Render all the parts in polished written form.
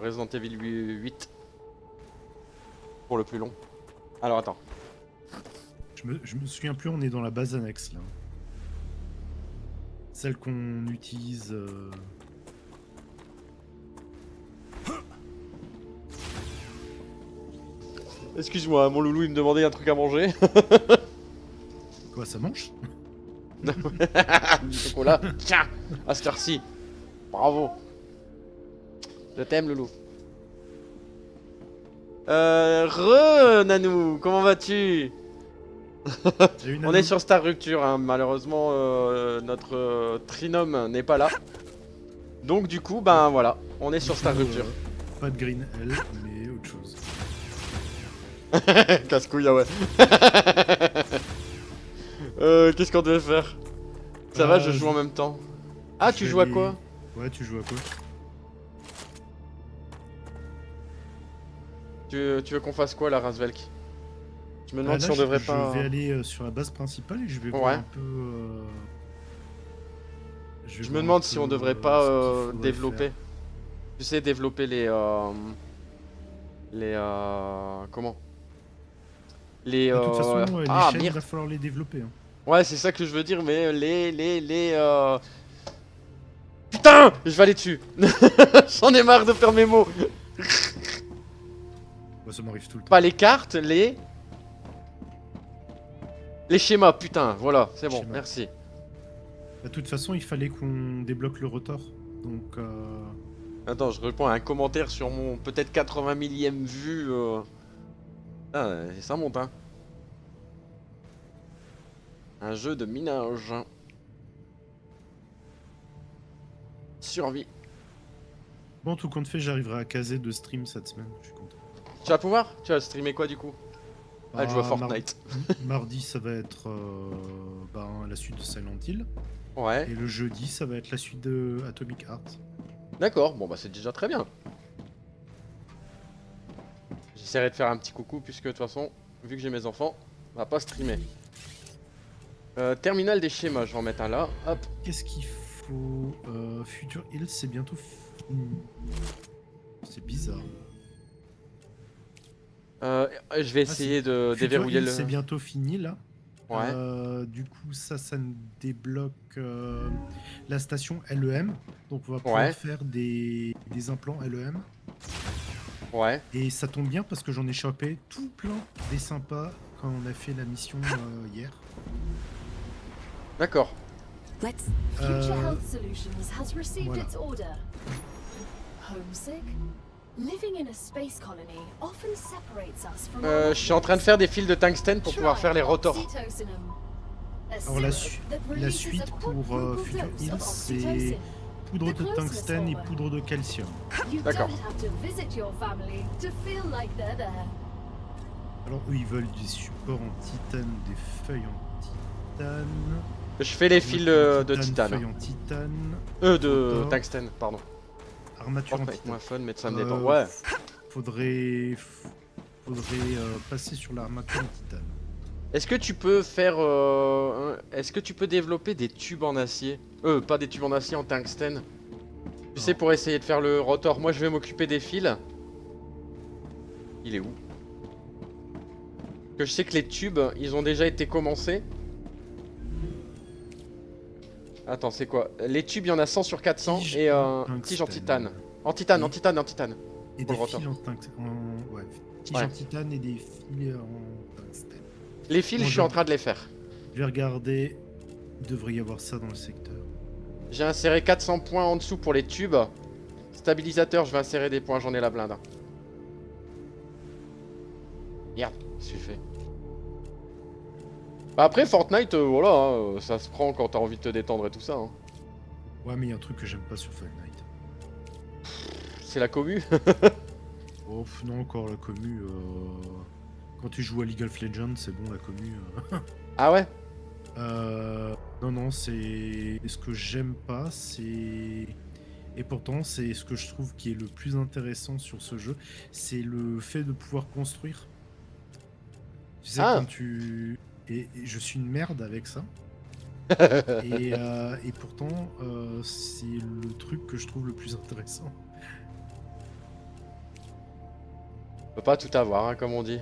Resident Evil 8 pour le plus long. Alors attends. Je me souviens plus, on est dans la base annexe là. Celle qu'on utilise. Excuse-moi, mon loulou il me demandait un truc à manger. Quoi, ça mange? Du chocolat. Tiens, à cette heure-ci. Bravo. Je t'aime, loulou. Nanou, comment vas-tu? On est sur Star Rupture, hein. Malheureusement notre trinôme n'est pas là. Donc du coup, ben voilà, on est sur Star Rupture. Pas de Green Hell, mais autre chose. Casse-couille, ah ouais. Qu'est-ce qu'on devait faire? Ça va, je joue en même temps. Ah, tu joues à quoi? Ouais, tu joues à quoi? Tu veux qu'on fasse quoi, la Rasvelk? Je me demande si on devrait pas... Je vais aller sur la base principale et je vais voir un peu... Je me demande si on devrait pas développer. Tu sais, développer les... comment? Les... De toute façon, les chaînes, il merde. va falloir les développer. Hein. Ouais, c'est ça que je veux dire, mais Putain! Je vais aller dessus. J'en ai marre de faire mes mots. Ouais, ça m'arrive tout le temps. Pas les cartes, les schémas, putain, voilà, c'est bon, merci. De toute façon, il fallait qu'on débloque le rotor, donc... Attends, je réponds à un commentaire sur mon peut-être 80 millième vue. Ah, ça monte, hein. Un jeu de minage. Survie. Bon, tout compte fait, j'arriverai à caser 2 streams cette semaine, je suis content. Tu vas pouvoir? Tu vas streamer quoi du coup? Ah, jouer à Fortnite. Mardi, ça va être la suite de Silent Hill. Ouais. Et le jeudi, ça va être la suite de Atomic Heart. D'accord, bon bah c'est déjà très bien. J'essaierai de faire un petit coucou puisque de toute façon, vu que j'ai mes enfants, on va pas streamer. Terminal des schémas, je vais en mettre un là. Hop. Qu'est-ce qu'il faut Future Hill, c'est bientôt fini. C'est bizarre. Je vais essayer de déverrouiller le... C'est bientôt fini là. Ouais. Du coup, ça nous débloque la station LEM. Donc on va pouvoir faire des implants LEM. Ouais. Et ça tombe bien parce que j'en ai chopé tout plein des sympas quand on a fait la mission hier. D'accord. Future Health Solutions has received its order. Homesick? Living in a space colony often separates us from je suis en train de faire des fils de tungstène pour pouvoir faire les rotors. Alors la suite pour Future Hill, c'est poudre de tungstène et poudre de calcium. D'accord. Alors eux ils veulent des supports en titane, des feuilles en titane. Je fais les fils de titane. Feuilles en titane. De tungstène, pardon. Armature en titane. Moins fun, mais ça me détend. Ouais. Faudrait passer sur l'armature en titane. Est-ce que tu peux faire... Est-ce que tu peux développer des tubes en acier? Pas des tubes en acier, en tungstène. Tu sais, pour essayer de faire le rotor. Moi, je vais m'occuper des fils. Il est où? Que je sais que les tubes, ils ont déjà été commencés. Attends, c'est quoi? Les tubes, il y en a 100 sur 400 et tige en titane. En titane. Et des fils en tungstène. Ouais, tige en titane et des fils en tungstène. Les fils, je suis en train de les faire. Je vais regarder. Il devrait y avoir ça dans le secteur. J'ai inséré 400 points en dessous pour les tubes. Stabilisateur, je vais insérer des points, j'en ai la blinde. Merde, qu'est-ce que je fais? Bah après Fortnite, voilà, hein, ça se prend quand t'as envie de te détendre et tout ça. Hein. Ouais, mais il y a un truc que j'aime pas sur Fortnite. C'est la commu. Oh non, encore la commu. Quand tu joues à League of Legends, c'est bon la commu. Ah ouais? Non, c'est ce que j'aime pas, c'est... Et pourtant, c'est ce que je trouve qui est le plus intéressant sur ce jeu, c'est le fait de pouvoir construire. Tu sais, quand tu... Et je suis une merde avec ça. Et pourtant, c'est le truc que je trouve le plus intéressant. On peut pas tout avoir, hein, comme on dit.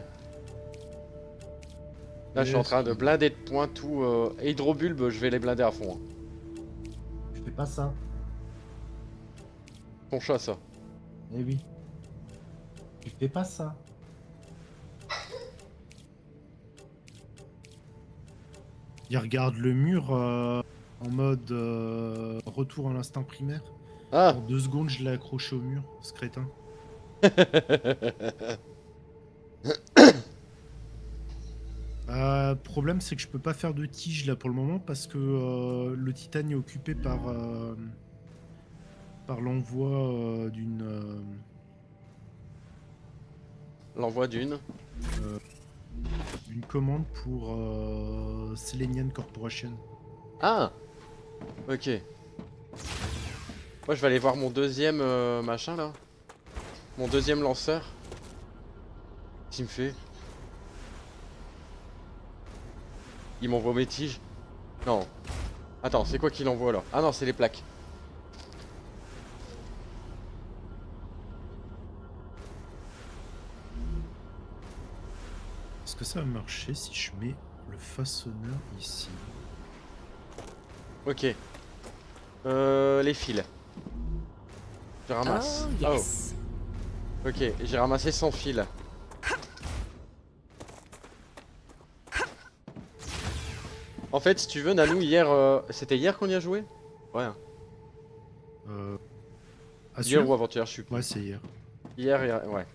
Là, je suis en train de blinder de points tout. Hydrobulbe, je vais les blinder à fond. Hein. Je fais pas ça. Ton chat, ça. Eh oui. Tu fais pas ça. Il regarde le mur en mode retour à l'instinct primaire. Ah. En 2 secondes, je l'ai accroché au mur, ce crétin. Problème, c'est que je peux pas faire de tige là pour le moment parce que le titane est occupé par l'envoi d'une L'envoi d'une. une commande pour Selenian Corporation. Ah. Ok. Moi, je vais aller voir mon deuxième machin là. Mon deuxième lanceur. Qu'est-ce qu'il me fait? Il m'envoie mes tiges? Non. Attends, c'est quoi qu'il envoie là? Ah non, c'est les plaques. Est-ce que ça va marcher si je mets le façonneur ici? Ok. Les fils. Je ramasse. Oh, yes. Oh. Ok, j'ai ramassé 100 fils. En fait, si tu veux, Nanou, hier... C'était hier qu'on y a joué? Ouais. Hier ou avant-hier, je suis plus. Ouais, c'est hier. Hier, ouais.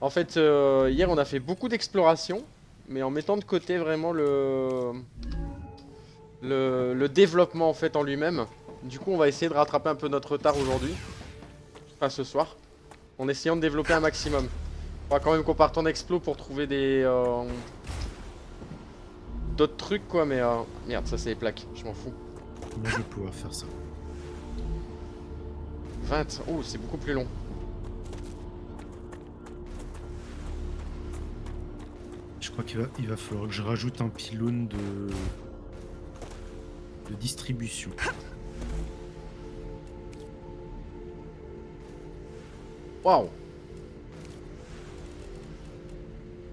En fait, hier, on a fait beaucoup d'exploration, mais en mettant de côté vraiment le développement en fait en lui-même. Du coup, on va essayer de rattraper un peu notre retard aujourd'hui. Enfin, ce soir. En essayant de développer un maximum. On va quand même qu'on parte en explo pour trouver des... d'autres trucs quoi, mais... Merde, ça c'est les plaques, je m'en fous. Moi, je vais pouvoir faire ça. 20, oh, c'est beaucoup plus long. Je crois qu'il va falloir que je rajoute un pylône de distribution. Waouh.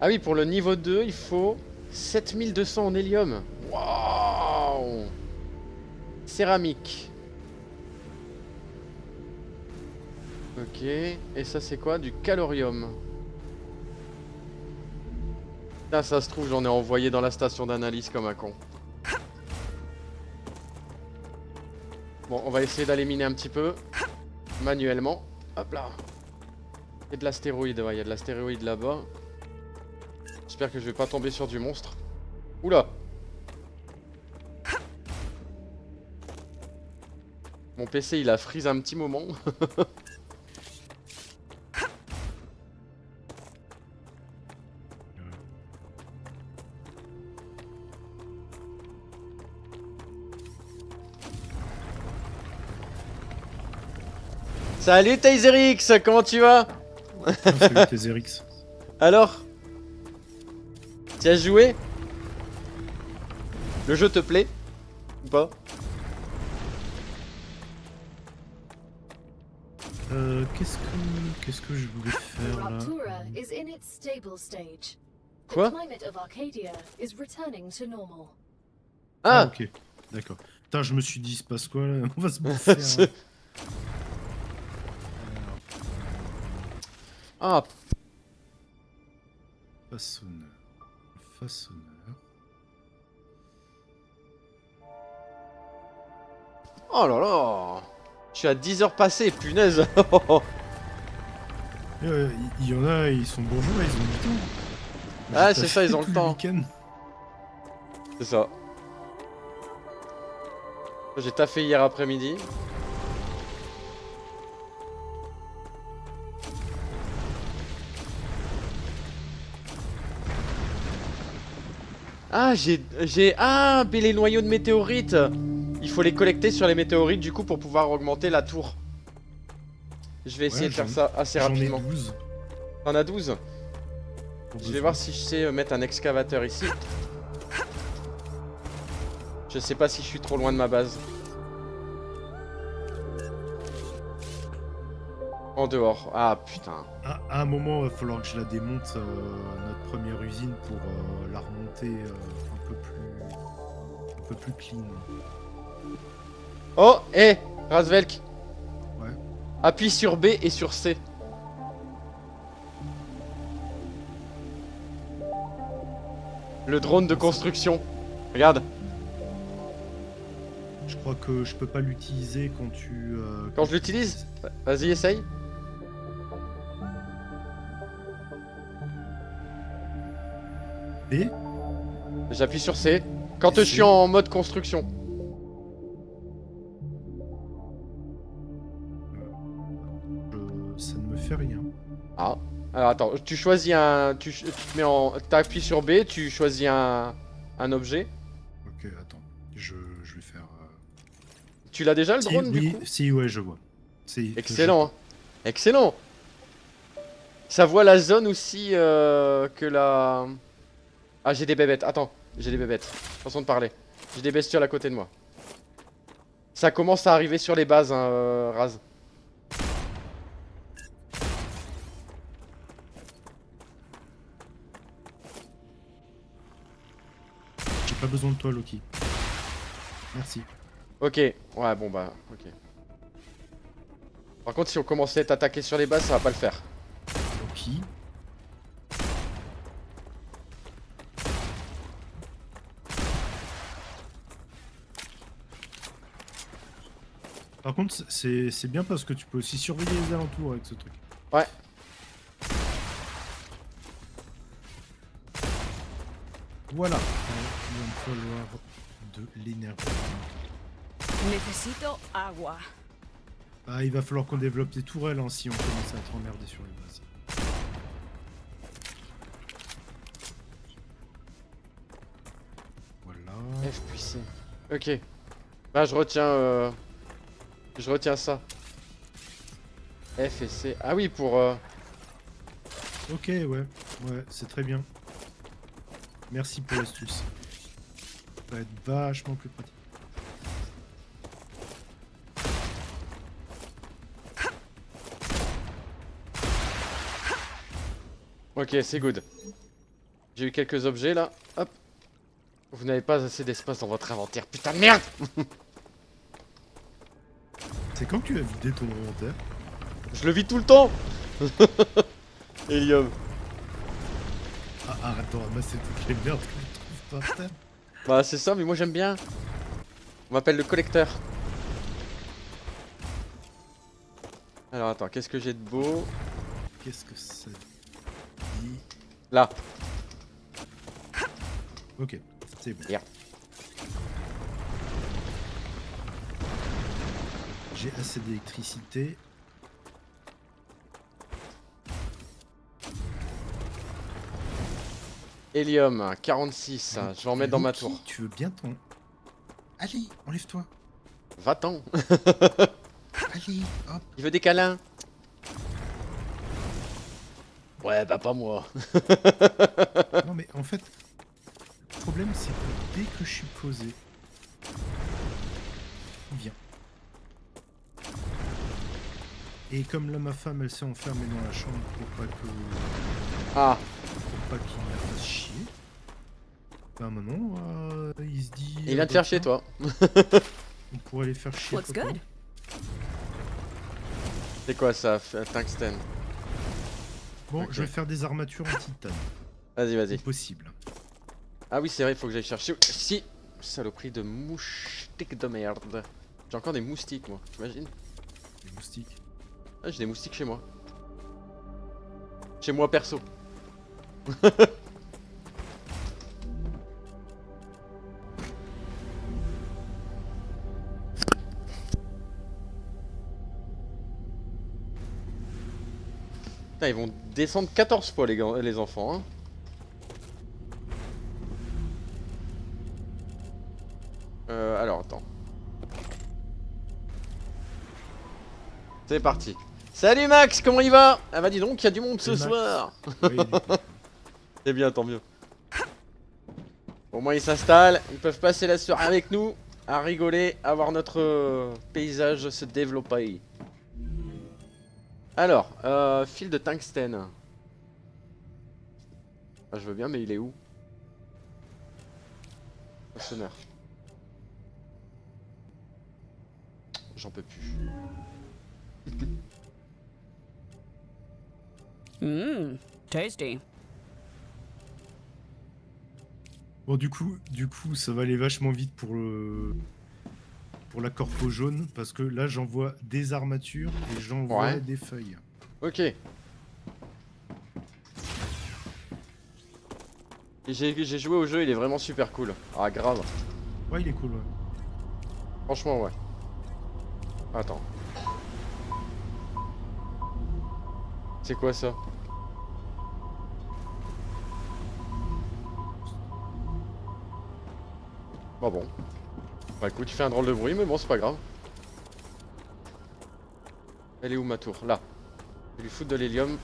Ah oui, pour le niveau 2, il faut 7200 en hélium. Waouh. Céramique. Ok, et ça c'est quoi? Du calorium. Là, ça se trouve, j'en ai envoyé dans la station d'analyse comme un con. Bon, on va essayer d'aller miner un petit peu. Manuellement. Hop là. Il y a de l'astéroïde, ouais, il y a de l'astéroïde là-bas. J'espère que je vais pas tomber sur du monstre. Oula. Mon PC il a freeze un petit moment. Salut Taserix, comment tu vas? Salut Tezerix. Alors? Tu as joué? Le jeu te plaît? Ou pas? Qu'est-ce que je voulais faire là? Raptura is in its stable stage. The Quoi? climate of Arcadia is returning to normal. Ah, Ok, d'accord. Putain, je me suis dit, il se passe quoi là? On va se bouffer. Hein. Ah, Façonneur. Façonneur. oh là là. Je suis à 10 heures passées, punaise. Il y en a, ils sont bourgeois, ils ont du temps. Ah, J'ai c'est ça, ils ont taffé le tout temps. week-end. C'est ça. J'ai taffé hier après-midi. Ah, Ah, mais les noyaux de météorites. Il faut les collecter sur les météorites du coup pour pouvoir augmenter la tour. Je vais essayer Ouais, de faire j'en- ça assez J'en ai rapidement. 12. T'en as 12? pour Je vais besoin. voir si je sais mettre un excavateur ici. Je sais pas si je suis trop loin de ma base. En dehors. Ah putain. À un moment, il va falloir que je la démonte, notre première usine, pour la remonter un peu plus clean. Oh, hé, Razvelk. Ouais. Appuie sur B et sur C. Le drone de construction. Regarde. Je crois que je peux pas l'utiliser quand Quand je l'utilise, vas-y, essaye. B. J'appuie sur C. Quand je C. suis en mode construction. Ça ne me fait rien. Ah. Alors attends, tu choisis un. Tu te mets en. T'appuies sur B, tu choisis un objet. Ok, attends. Je vais faire. Tu l'as déjà le Si, drone du oui, coup? si, ouais, je vois. Excellent, hein. Excellent. Ça voit la zone aussi que la... Ah, j'ai des bébêtes. Attends, j'ai des bébêtes. Façon de parler. J'ai des bestioles à côté de moi. Ça commence à arriver sur les bases, hein, Raz. J'ai pas besoin de toi, Loki. Merci. Ok, ouais, bon bah, ok. Par contre, si on commençait à t'attaquer sur les bases, ça va pas le faire. Loki. Par contre, c'est bien parce que tu peux aussi surveiller les alentours avec ce truc. Ouais. Voilà. Il va me falloir de l'énergie. Necesito agua. Ah, il va falloir qu'on développe des tourelles hein, si on commence à être emmerdé sur les bases. Voilà. F puis C. Ok. Bah, je retiens ça. F et C. Ah oui, pour... Ok, ouais. Ouais, c'est très bien. Merci pour l'astuce. Ça va être vachement plus pratique. Ok, c'est good. J'ai eu quelques objets là. Hop. Vous n'avez pas assez d'espace dans votre inventaire. Putain de merde. C'est quand que tu as vidé ton inventaire? Je le vis tout le temps. Helium. Ah, arrête de ramasser toutes les merdes que tu trouves par terre. Bah c'est ça, mais moi j'aime bien. On m'appelle le collecteur. Alors attends, qu'est-ce que j'ai de beau? Qu'est-ce que ça dit? Là. Ok, c'est bon. Merde. J'ai assez d'électricité. Hélium, 46. Je vais en mettre dans ma Loki, tour. Tu veux bien ton... Allez, enlève-toi. Va-t'en. Allez, hop. Il veut des câlins. Ouais, bah pas moi. Non mais en fait, le problème c'est que dès que je suis posé, on vient. Et comme là ma femme elle s'est enfermée dans la chambre pour Ah, pas qu'il la fasse chier, bah maintenant il se dit... il vient te faire chier toi. On pourrait les faire chier. Looks papa. good. C'est quoi ça, tungstène? Bon, Ok. je vais faire des armatures en titane. Vas-y, vas-y. C'est possible. Ah oui, c'est vrai, il faut que j'aille chercher. Si, saloperie de moustiques de merde. J'ai encore des moustiques, moi, t'imagines? Les moustiques. Ah, j'ai des moustiques chez moi. Chez moi, perso. Putain, ils vont descendre 14 fois, les enfants, hein. Alors, attends. C'est parti. Salut Max, comment il va? Ah bah dis donc, il y a du monde ce Salut, Max. soir. Oui, C'est bien, tant mieux. Bon Au moins ils s'installent, ils peuvent passer la soirée avec nous, à rigoler, à voir notre paysage se développer. Alors, fil de tungstène. Ah, je veux bien, mais il est où? Sonneur. J'en peux plus. Tasty. Bon, du coup, ça va aller vachement vite pour la corpo jaune, parce que là, j'envoie des armatures et j'envoie Ouais. des feuilles. Ok. Et j'ai joué au jeu, il est vraiment super cool. Ah, grave. Ouais, il est cool, ouais. Franchement, ouais. Attends. C'est quoi ça? Bah bon. Bah écoute, il fait un drôle de bruit, mais bon, c'est pas grave. Elle est où ma tour? Là. Je vais lui foutre de l'hélium.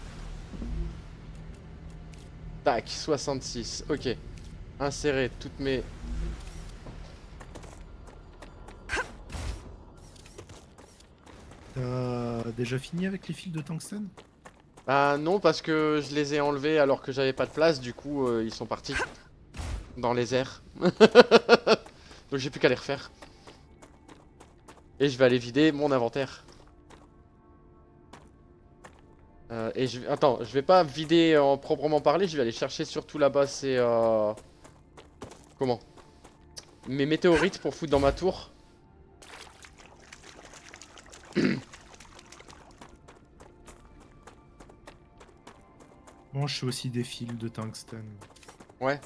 Tac, 66. Ok. Insérer toutes mes... T'as déjà fini avec les fils de tungstène? Ah non, parce que je les ai enlevés alors que j'avais pas de place, du coup ils sont partis dans les airs. Donc j'ai plus qu'à les refaire. Et je vais aller vider mon inventaire. Attends, je vais pas vider en proprement parler, je vais aller chercher surtout là-bas, c'est... Comment? Mes météorites pour foutre dans ma tour. Moi, je fais aussi des fils de tungstène. Ouais.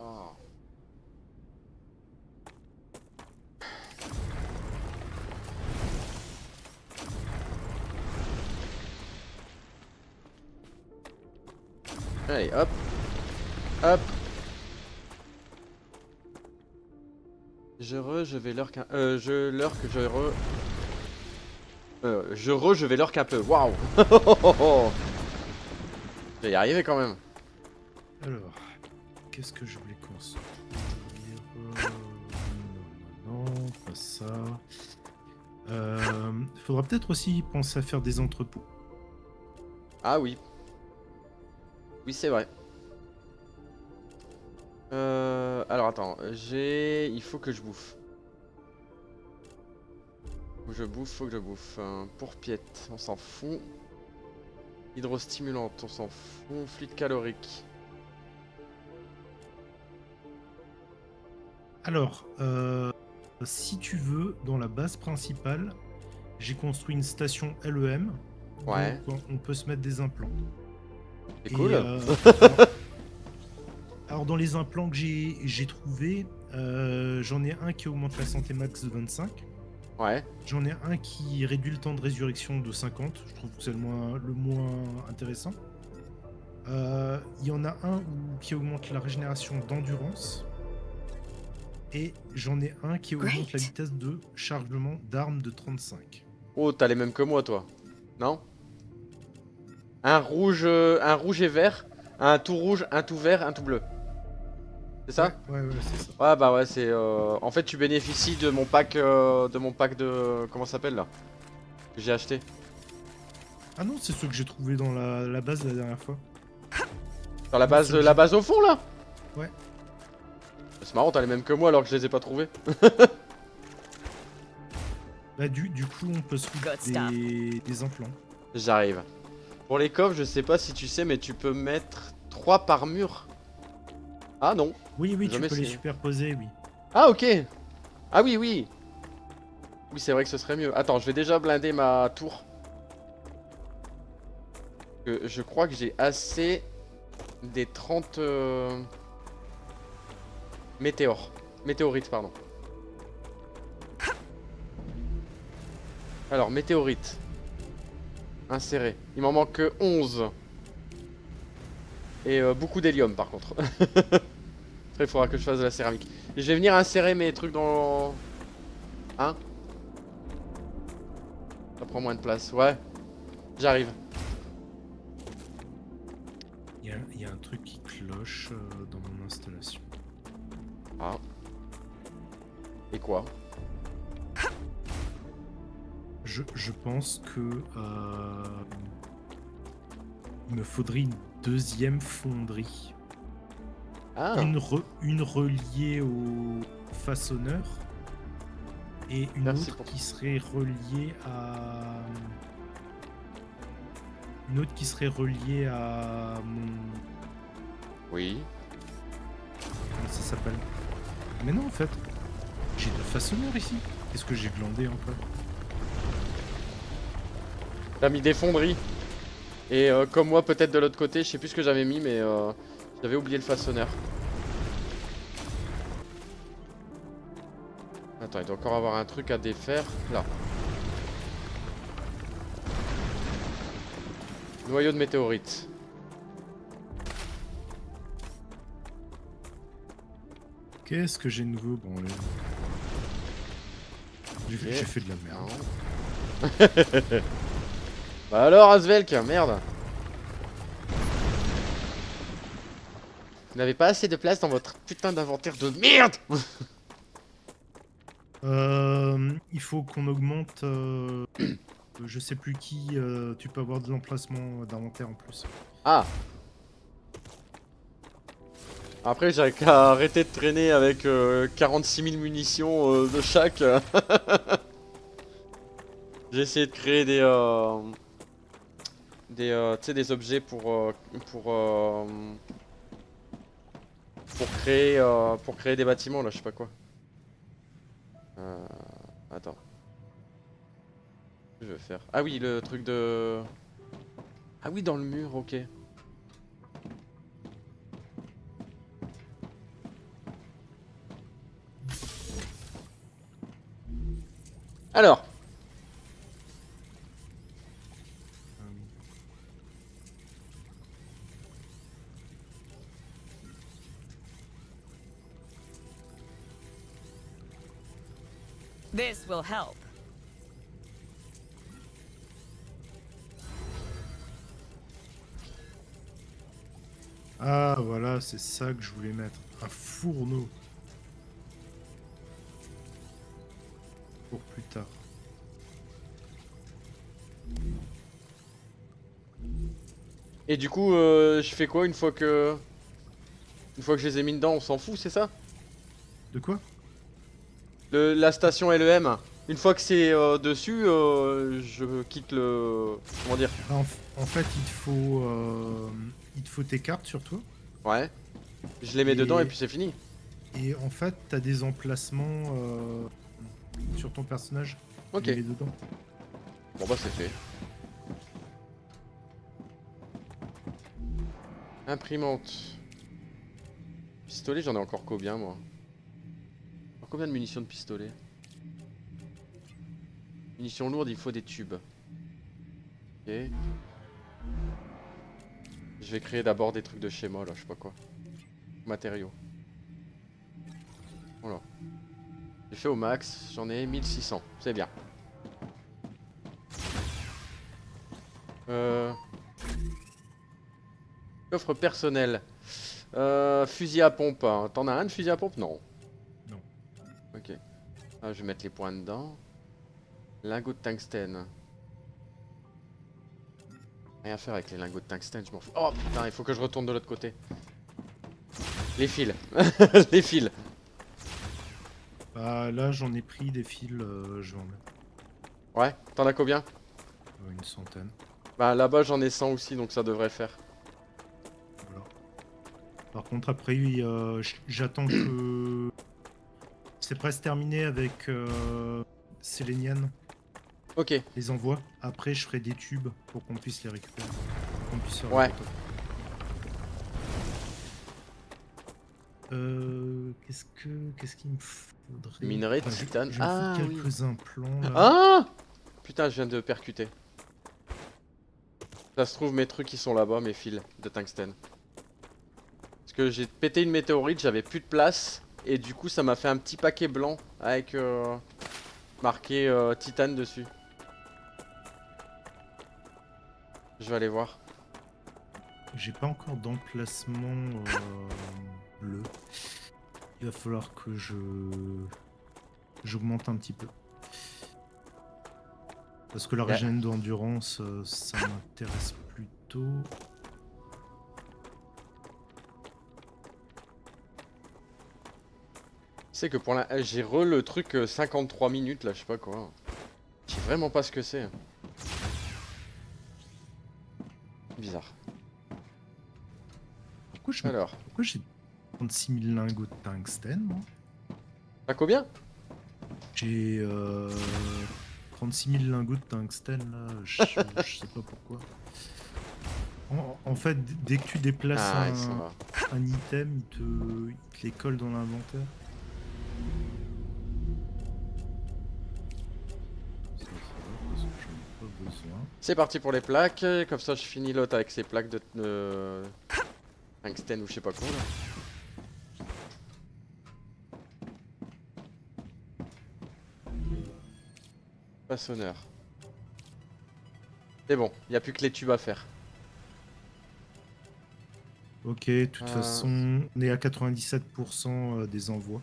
Oh. Allez, hop. Hop. Je vais lurk un... je lurk, je vais lurk un peu. Waouh. Je vais y arriver quand même. Alors, qu'est-ce que je voulais construire? Non, pas ça. Faudra peut-être aussi penser à faire des entrepôts. Ah oui. Oui, c'est vrai. Alors attends, il faut que je bouffe. Faut que je bouffe. Pourpiette, on s'en fout. Hydrostimulante, on s'en fout. Fluide calorique. Alors, si tu veux, dans la base principale, j'ai construit une station LEM. Ouais. Donc, on peut se mettre des implants. C'est Et, cool. alors, dans les implants que j'ai trouvés, j'en ai un qui augmente la santé max de 25. Ouais. J'en ai un qui réduit le temps de résurrection de 50. Je trouve que c'est le moins intéressant. Il y en a un qui augmente la régénération d'endurance. Et j'en ai un qui augmente la vitesse de chargement d'armes de 35. Oh, t'as les mêmes que moi, toi. Non? Un rouge et vert, un tout rouge, un tout vert, un tout bleu. C'est ça? Ouais, c'est ça. Ouais, bah ouais, c'est... En fait, tu bénéficies de mon pack de... Comment ça s'appelle, là? Que j'ai acheté. Ah non, c'est ceux que j'ai trouvé dans la base la dernière fois. Dans la base au fond, là? Ouais. C'est marrant, t'as les mêmes que moi alors que je les ai pas trouvés. Bah du coup, on peut se foutre des implants. J'arrive. Pour les coffres, je sais pas si tu sais, mais tu peux mettre 3 par mur. Ah non. Oui, tu Jamais peux les essayé. superposer, oui. Ah ok. Ah oui, oui. Oui, c'est vrai que ce serait mieux. Attends, je vais déjà blinder ma tour. Je crois que j'ai assez des 30 météorites, pardon. Alors, météorites. Inséré. Il m'en manque que 11. Et beaucoup d'hélium par contre. Après, il faudra que je fasse de la céramique. Et je vais venir insérer mes trucs dans Hein? Ça prend moins de place. Ouais. J'arrive. Il y a un truc qui cloche dans mon installation. Ah. Et quoi? Je pense que il me faudrait une deuxième fonderie. Ah. Une reliée au façonneur et une Merci autre pour- qui serait reliée à... Une autre qui serait reliée à mon... Oui. Comment ça s'appelle? Mais non, en fait. J'ai deux façonneurs ici. Qu'est-ce que j'ai glandé encore? T'as mis des fonderies. Et comme moi, peut-être de l'autre côté, je sais plus ce que j'avais mis, mais j'avais oublié le façonneur. Attends, il doit encore avoir un truc à défaire. Là. Noyau de météorite. Qu'est-ce que j'ai de nouveau? Bon, allez. J'ai Ok. j'ai fait de la merde. Non. Bah alors, Asvelk, merde. Vous n'avez pas assez de place dans votre putain d'inventaire de merde. Il faut qu'on augmente... je sais plus qui... tu peux avoir de l'emplacement d'inventaire en plus. Ah. Après, j'ai qu'à arrêter de traîner avec 46 000 munitions de chaque. J'ai essayé de créer tu sais, des objets pour créer des bâtiments là, je sais pas quoi. Attends. Qu'est-ce que je vais faire? Ah oui, le truc de... Ah oui, dans le mur, ok. Alors, This will help. Ah, voilà, c'est ça que je voulais mettre. Un fourneau. Pour plus tard. et du coup, je fais quoi une fois que je les ai mis dedans, on s'en fout, c'est ça? De quoi? La station LEM. Une fois que c'est dessus, je quitte le... Comment dire? Ah, en fait, il te faut tes cartes sur toi. Ouais. Je les mets Et- dedans et puis c'est fini. Et en fait, t'as des emplacements sur ton personnage. Ok. Tu les mets dedans. Bon bah c'est fait. Imprimante. Pistolet, j'en ai encore combien moi? Encore combien de munitions de pistolet? Munitions lourdes, il faut des tubes. Ok. Je vais créer d'abord des trucs de schéma là, je sais pas quoi. Matériaux. Voilà. J'ai fait au max, j'en ai 1600, c'est bien. Coffre personnel. Fusil à pompe. Hein. T'en as un de fusil à pompe? Non. Non. Ok. Ah, je vais mettre les points dedans. Lingots de tungstène. Rien à faire avec les lingots de tungstène, je m'en fous. Oh putain, il faut que je retourne de l'autre côté. Les fils. Les fils. Bah, là, j'en ai pris des fils, je vais en mettre Ouais, t'en as combien? une centaine. Bah là-bas j'en ai 100 aussi, donc ça devrait faire. Voilà. Par contre, après, j'attends que. C'est presque terminé avec Séléniane. Ok. Les envoie. Après, je ferai des tubes pour qu'on puisse les récupérer. Pour qu'on puisse faire Ouais. le photo. Qu'est-ce qu'il me faudrait? Minerai de J'ai- titane. Je me Ah, fous oui. quelques implants là. Ah! Putain, je viens de percuter. Ça se trouve, mes trucs ils sont là-bas, mes fils de tungstène. Parce que j'ai pété une météorite, j'avais plus de place. Et du coup, ça m'a fait un petit paquet blanc avec marqué titane dessus. Je vais aller voir. J'ai pas encore d'emplacement bleu. Il va falloir que j'augmente un petit peu. Parce que la Yeah. régène d'endurance, ça m'intéresse plutôt. C'est que pour la... j'ai le truc 53 minutes là, je sais pas quoi. Je sais vraiment pas ce que c'est. Bizarre. Alors, Pourquoi j'ai 36 000 lingots de tungstène, moi? t'as combien? J'ai 36 000 lingots de tungstène, là. Je sais pas pourquoi. En fait, dès que tu déplaces Ah, ils sont là. un item, il te les colle dans l'inventaire. Ça, parce que j'en ai pas besoin. C'est parti pour les plaques, comme ça je finis l'autre avec ces plaques de tungstène ou je sais pas quoi là. Façonneur. C'est bon, il n'y a plus que les tubes à faire. Ok, de toute façon, on est à 97% des envois.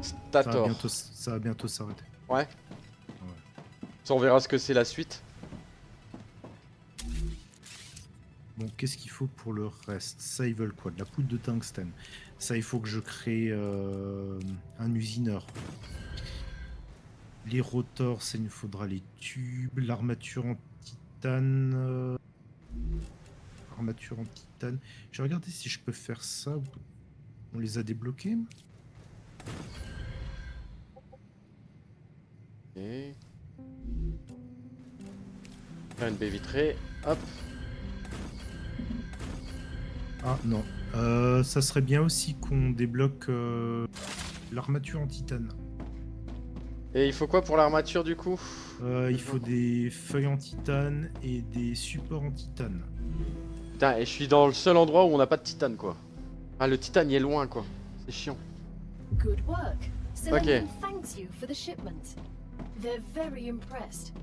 Stator. Ça va bientôt s'arrêter. Ouais. Ça, on verra ce que c'est la suite. Bon, qu'est-ce qu'il faut pour le reste? Ça, ils veulent quoi? De la poudre de tungstène. Ça, il faut que je crée un usineur. Les rotors, ça, il nous faudra les tubes. L'armature en titane. Armature en titane. Je vais regarder si je peux faire ça. On les a débloqués? Ok. Faire une baie vitrée. Hop. Ah non. Ça serait bien aussi qu'on débloque l'armature en titane. Et il faut quoi pour l'armature du coup? Il faut des feuilles en titane et des supports en titane. Putain, et je suis dans le seul endroit où on n'a pas de titane quoi. Ah, le titane il est loin quoi. C'est chiant. Good work. Selenium thanks you for the shipment. They're very impressed.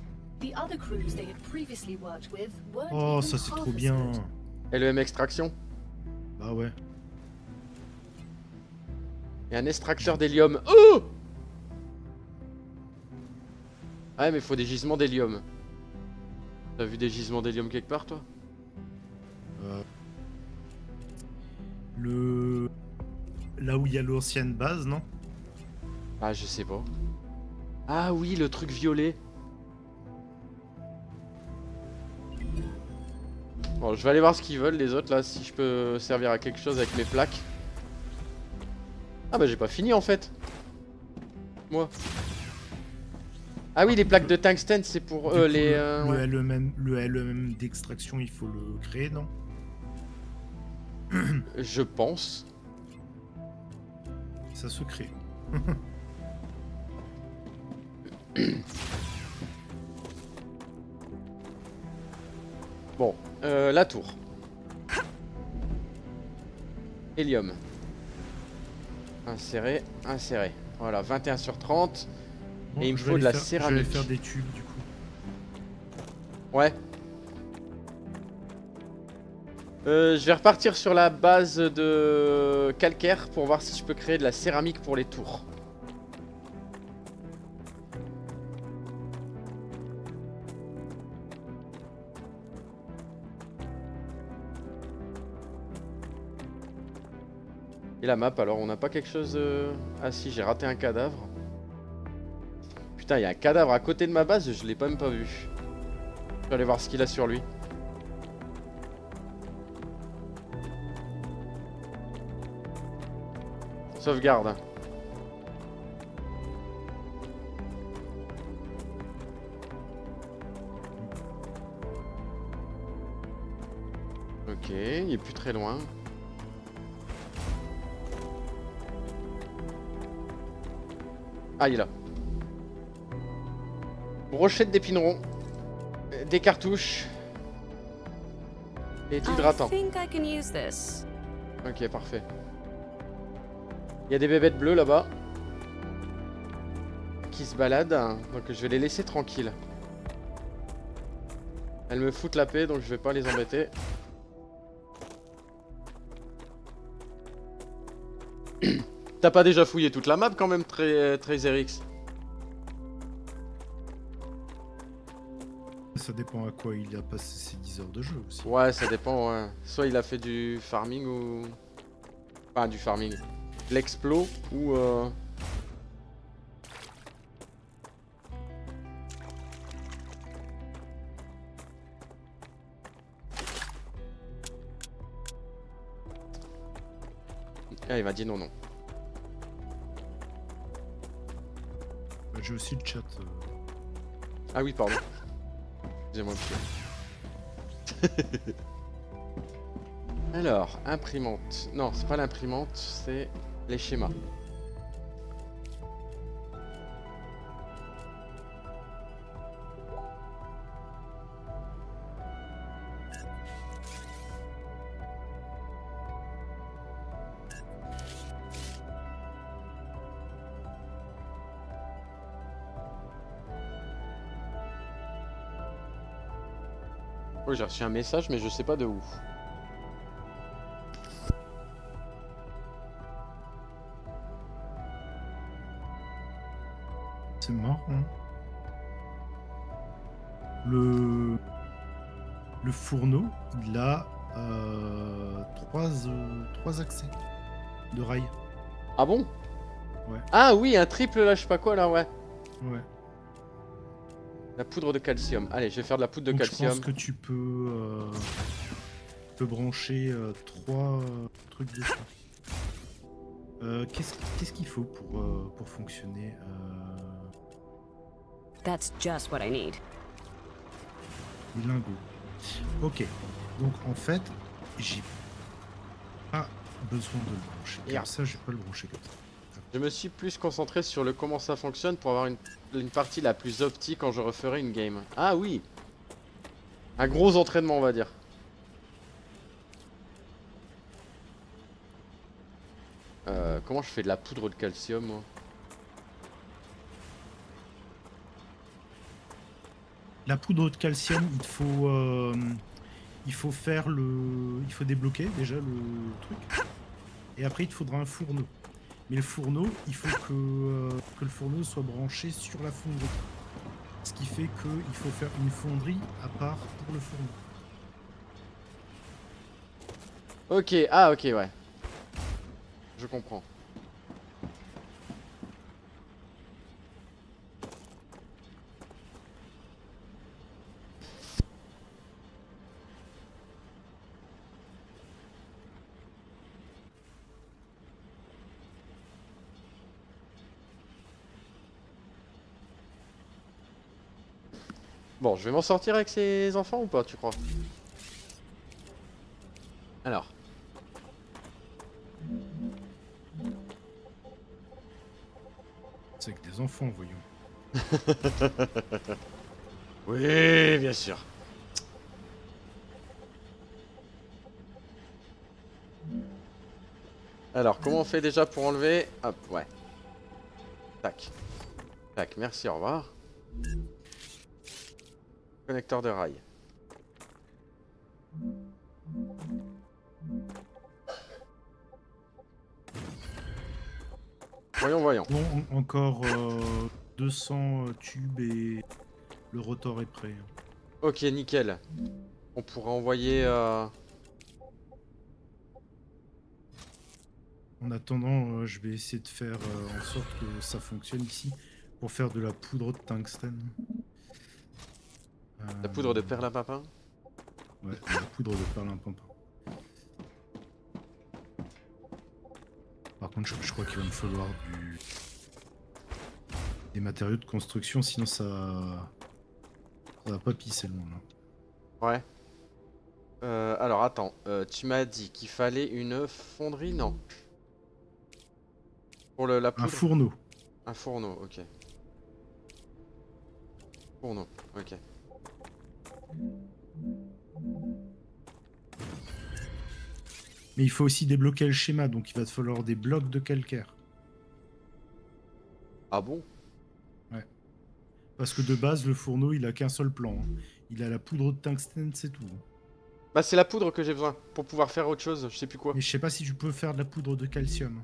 The other crews they had previously worked with weren't Oh, even ça c'est half trop as bien. good. Et le M extraction? Bah ouais. Et un extracteur d'hélium. Oh! Ah ouais, mais faut des gisements d'hélium. T'as vu des gisements d'hélium quelque part toi? Là où il y a l'ancienne base, non? Ah, je sais pas. Ah oui, le truc violet. Bon, je vais aller voir ce qu'ils veulent les autres là, si je peux servir à quelque chose avec mes plaques. Ah bah j'ai pas fini en fait. Moi. Ah oui, les plaques de tungstène, c'est pour Du coup, les... le ouais. LEM d'extraction, il faut le créer, non? Je pense. Ça se crée. Bon, la tour. Hélium. Insérer, insérer. Voilà, 21 sur 30. Bon, Et il me je faut vais de la aller faire- Je céramique. vais faire des tubes, du coup. Ouais. Je vais repartir sur la base de calcaire pour voir si je peux créer de la céramique pour les tours. Et la map alors, on n'a pas quelque chose... Ah si, j'ai raté un cadavre. Putain, il y a un cadavre à côté de ma base, je l'ai même pas vu. Je vais aller voir ce qu'il a sur lui. Sauvegarde. Ok, il est plus très loin. Ah, il est là. Brochette d'épineron. Des cartouches. Et I hydratant. think I can use this. Ok, parfait. Il y a des bébêtes bleues là-bas. qui se baladent, donc je vais les laisser tranquilles. Elles me foutent la paix, donc je vais pas les embêter. T'as pas déjà fouillé toute la map quand même, Trazerix? Ça dépend à quoi il a passé ses 10 heures de jeu aussi. Ouais, ça dépend, ouais. Soit il a fait du farming ou... Enfin, du farming. L'explo ou... Ah, il m'a dit non, non. J'ai aussi le chat. Ah oui, pardon. Excusez-moi, monsieur. Alors, imprimante. Non, c'est pas l'imprimante, c'est les schémas. Oui, j'ai reçu un message, mais je sais pas de où. C'est marrant. Le fourneau, il a 3 accès de rail. Ah bon? Ouais. Ah oui, un triple là, je sais pas quoi là, ouais. Ouais. La poudre de calcium. Allez, je vais faire de la poudre de Donc calcium. je pense que tu peux brancher 3 trucs dessus. Qu'est-ce qu'il faut pour fonctionner That's just what I need. les lingots. Ok. Donc en fait, j'ai pas besoin de le brancher. Comme Merde. ça, je vais pas le brancher comme ça. Je me suis plus concentré sur le comment ça fonctionne pour avoir une partie la plus optique quand je referai une game. Ah oui! Un gros entraînement, on va dire. Comment je fais de la poudre de calcium, moi? La poudre de calcium, il faut faire il faut débloquer déjà le truc. Et après, il te faudra un fourneau. Mais le fourneau, il faut que le fourneau soit branché sur la fonderie. Ce qui fait qu'il faut faire une fonderie à part pour le fourneau. Ok, ah ok, ouais. Je comprends. Bon, je vais m'en sortir avec ces enfants ou pas, tu crois? Alors. C'est avec des enfants, voyons. Oui, bien sûr. Alors, comment on fait déjà pour enlever? Hop, ouais. Tac. Tac, merci, au revoir. Connecteur de rail. Voyons, voyons. Bon, encore 200 tubes et le rotor est prêt. Ok, nickel. On pourra envoyer... En attendant, je vais essayer de faire en sorte que ça fonctionne ici pour faire de la poudre de tungstène. la poudre de perlimpinpin. Ouais, de la poudre de perlimpinpin. Par contre, je crois qu'il va me falloir des matériaux de construction, sinon ça va pas pisser loin là. Ouais. Alors, attends. Tu m'as dit qu'il fallait une fonderie? Non. Pour la poudre? Un fourneau. Un fourneau, ok. Fourneau, ok. Mais il faut aussi débloquer le schéma, donc il va te falloir des blocs de calcaire. Ah bon? Parce que de base, le fourneau, il a qu'un seul plan. Hein. Il a la poudre de tungstène, c'est tout. Bah c'est la poudre que j'ai besoin pour pouvoir faire autre chose, je sais plus quoi. Mais je sais pas si tu peux faire de la poudre de calcium.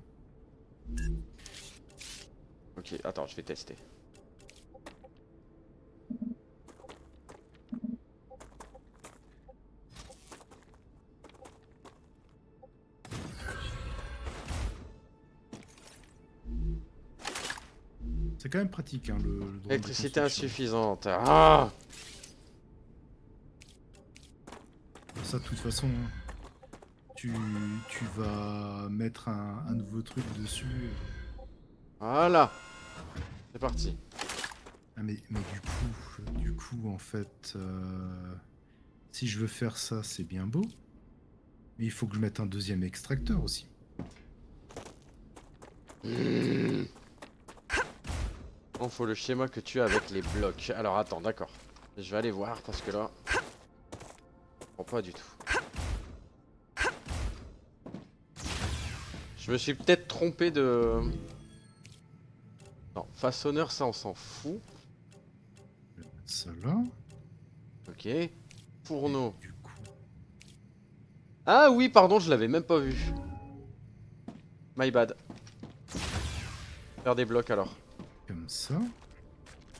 Ok, attends, je vais tester. C'est quand même pratique, hein, le drone de Électricité construction. insuffisante. Ah! Ça, de toute façon, tu vas mettre un nouveau truc dessus. Voilà. C'est parti. Ah, mais du coup, en fait, si je veux faire ça, c'est bien beau. Mais il faut que je mette un deuxième extracteur aussi. Bon, faut le schéma que tu as avec les blocs. Alors attends, d'accord. Je vais aller voir parce que là... Bon, pas du tout. Je me suis peut-être trompé de... Non, façonneur, ça on s'en fout. Je vais mettre ça là. Ok. Fourneau. Du coup, Ah oui, pardon, je l'avais même pas vu. My bad. Faire des blocs alors. comme ça.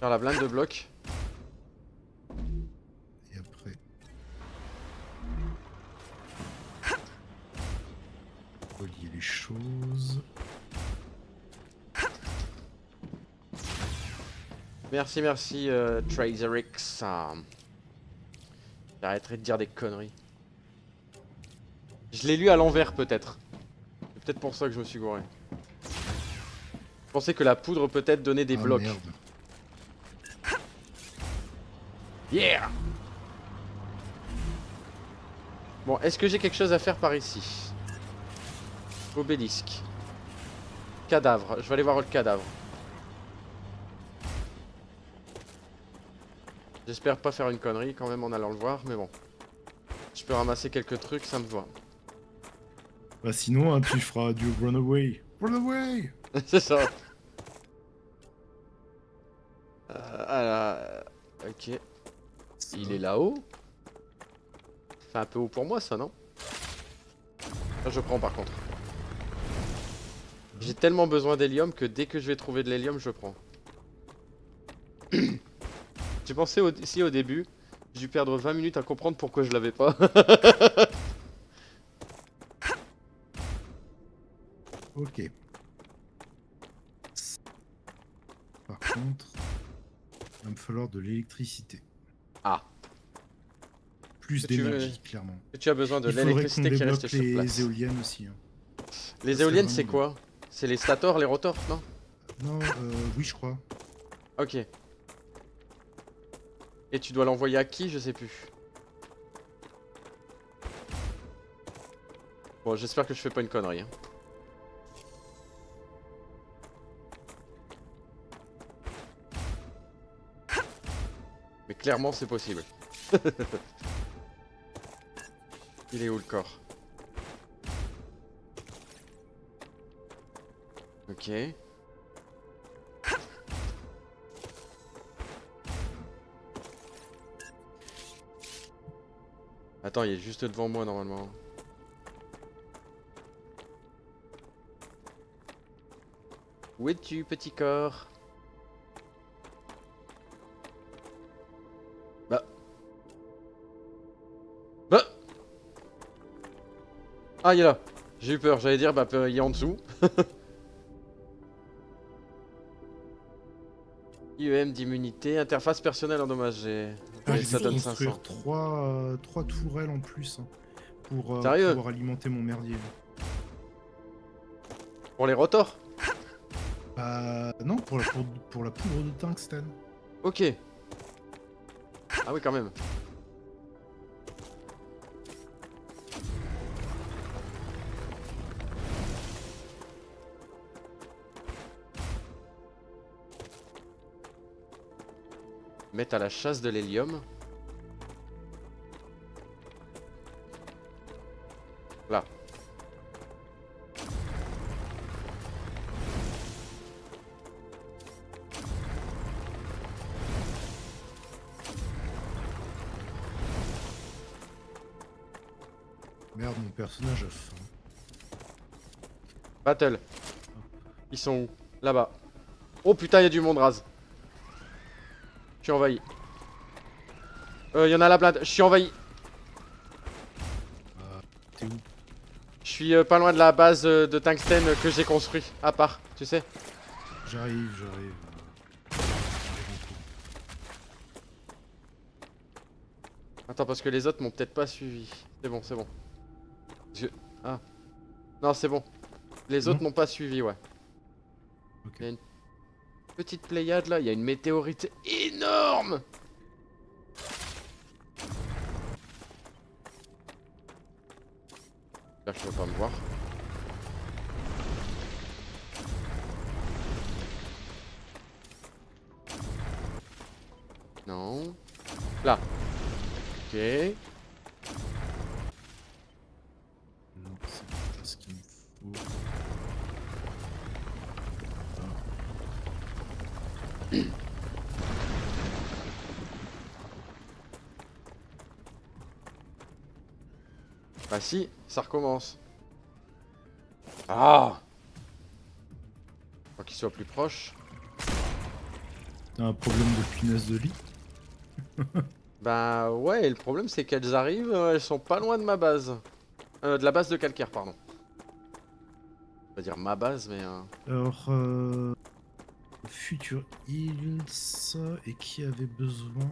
Faire la blinde de blocs. Et après, relier les choses. Merci, merci, Trazerix. J'arrêterai de dire des conneries. Je l'ai lu à l'envers peut-être. C'est peut-être pour ça que je me suis gouré. Je pensais que la poudre peut-être donnait des Ah, blocs. merde. Yeah! Bon, est-ce que j'ai quelque chose à faire par ici? Obélisque. Cadavre. Je vais aller voir le cadavre. J'espère pas faire une connerie quand même en allant le voir, mais bon. Je peux ramasser quelques trucs, ça me va. Bah sinon, hein, tu feras du runaway. Runaway! C'est ça. Ok. Il est là-haut. C'est un peu haut pour moi ça, non? Là, je prends par contre. J'ai tellement besoin d'hélium que dès que je vais trouver de l'hélium, je prends. J'ai pensé ici au début, j'ai dû perdre 20 minutes à comprendre pourquoi je l'avais pas. Ok. Par contre, il va me falloir de l'électricité. Ah, Plus Que tu veux- d'énergie, clairement. tu as besoin de Il faudrait qu'on l'électricité qui reste débloque sur place. les éoliennes aussi. Hein. Les Ça, éoliennes, c'est c'est vraiment quoi? C'est les stators, les rotors, non? Non, oui, je crois. Ok. Et tu dois l'envoyer à qui? Je sais plus. Bon, j'espère que je fais pas une connerie. Hein. Mais clairement, c'est possible. Il est où le corps? Ok. Attends, il est juste devant moi normalement. Où es-tu, petit corps? Bah. Bah. Ah, il est là. J'ai eu peur, j'allais dire, bah, il est en dessous. IEM d'immunité, interface personnelle endommagée. Ah, Et je ça vais donne construire 500. trois tourelles en plus hein, pour Sérieux pouvoir alimenter mon merdier. Pour les rotors? Non, pour la poudre de tungstène. Ok. Ah oui, quand même. Mettre à la chasse de l'hélium. Là. Merde, mon personnage a faim. Battle. Ils sont où? Là-bas. Oh putain, il y a du monde rase. Je suis envahi. Il y en a à la blinde. Je suis envahi. T'es où? Je suis pas loin de la base de tungstène que j'ai construit. À part, tu sais. J'arrive. Attends, parce que les autres m'ont peut-être pas suivi. C'est bon, c'est bon. Ah. Non, c'est bon. Les Non. autres m'ont pas suivi, ouais. Ok. Il y a une petite pléiade là. Il y a une météorite énorme. Là, je peux pas me voir. Non. Là. Ok. Non, c'est pas ce qu'il me faut. Bah si, ça recommence. Ah. Faut qu'il soit plus proche. T'as un problème de punaise de lit? Bah ouais, et le problème c'est qu'elles arrivent, elles sont pas loin de ma base. De la base de calcaire, pardon. On va dire ma base, mais... Alors, Future Hills, et qui avait besoin?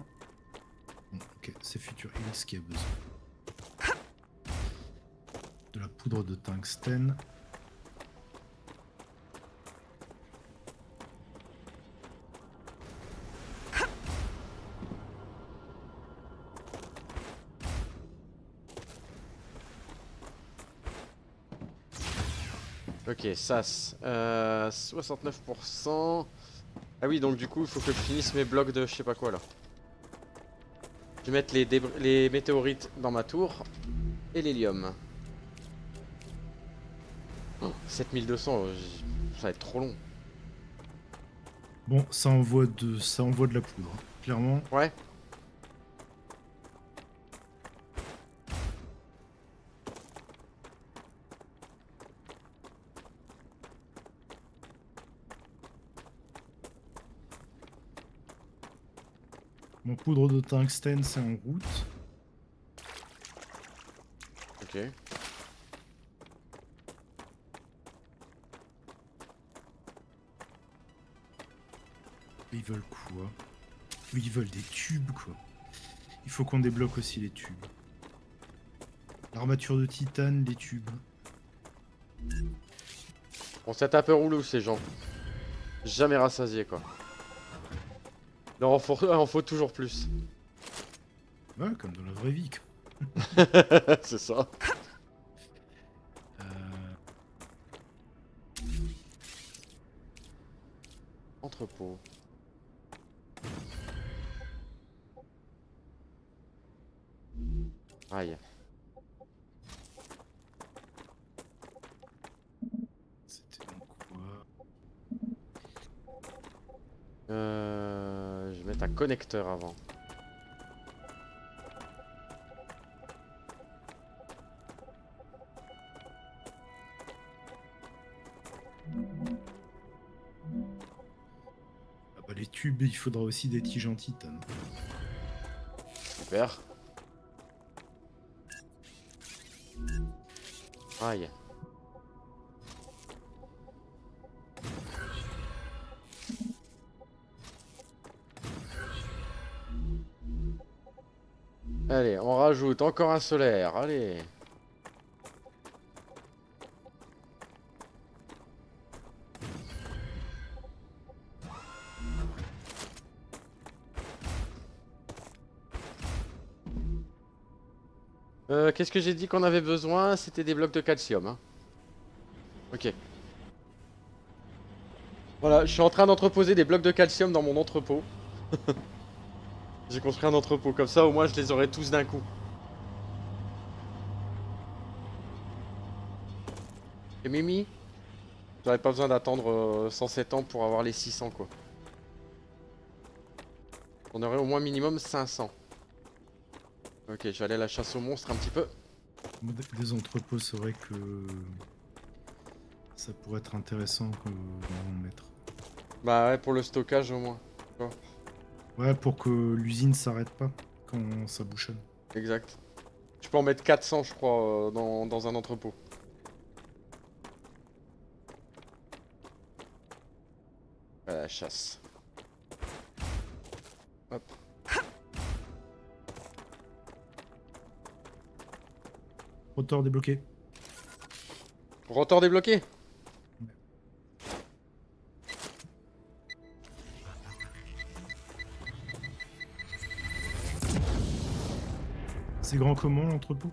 Bon, ok, c'est Future Hills qui a besoin. De la poudre de tungstène. Ok, SAS. 69%. Ah oui, donc du coup, il faut que je finisse mes blocs de je sais pas quoi là. Je vais mettre les météorites dans ma tour. Et l'hélium. Oh, 7200, ça va être trop long. Bon, ça envoie de la poudre, hein. Clairement. Ouais. Mon poudre de tungstène, c'est en route. Ok. Ils veulent quoi? Oui, ils veulent des tubes, quoi. Il faut qu'on débloque aussi les tubes. L'armature de titane, les tubes. Bon, c'est un peu roulou ces gens. Jamais rassasié quoi. Il en faut toujours plus. Ouais, comme dans la vraie vie, quoi. C'est ça. Entrepôt. Aïe. C'était dans quoi? Je vais mettre un connecteur avant. Ah bah les tubes, il faudra aussi des tiges en titane. Super. Aïe. Allez, on rajoute encore un solaire. Allez. Qu'est-ce que j'ai dit qu'on avait besoin? C'était des blocs de calcium. Hein. Ok. Voilà, je suis en train d'entreposer des blocs de calcium dans mon entrepôt. J'ai construit un entrepôt, comme ça au moins je les aurai tous d'un coup. Et Mimi? J'aurais pas besoin d'attendre 107 ans pour avoir les 600 quoi. On aurait au moins minimum 500. Ok, je vais aller à la chasse aux monstres un petit peu. Des entrepôts, c'est vrai que ça pourrait être intéressant d'en mettre. Bah ouais, pour le stockage au moins. Ouais, pour que l'usine s'arrête pas quand ça bouchonne. Exact. Je peux en mettre 400 je crois dans un entrepôt. À la chasse. Hop. Rotor débloqué. Rotor débloqué. C'est grand comment l'entrepôt?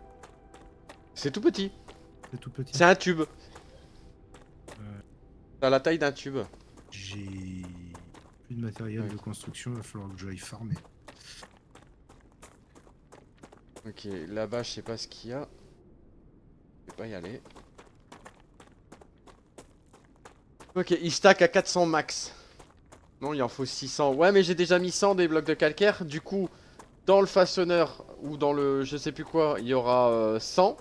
C'est tout petit. C'est tout petit. C'est un tube. T'as la taille d'un tube. J'ai plus de matériel Ouais. de construction, il va falloir que j'aille farmer. Ok, là-bas je sais pas ce qu'il y a. Je vais pas y aller. Ok, il stack à 400 max. Non, il en faut 600. Ouais, mais j'ai déjà mis 100 des blocs de calcaire. Du coup, dans le façonneur ou dans le je sais plus quoi, il y aura 100.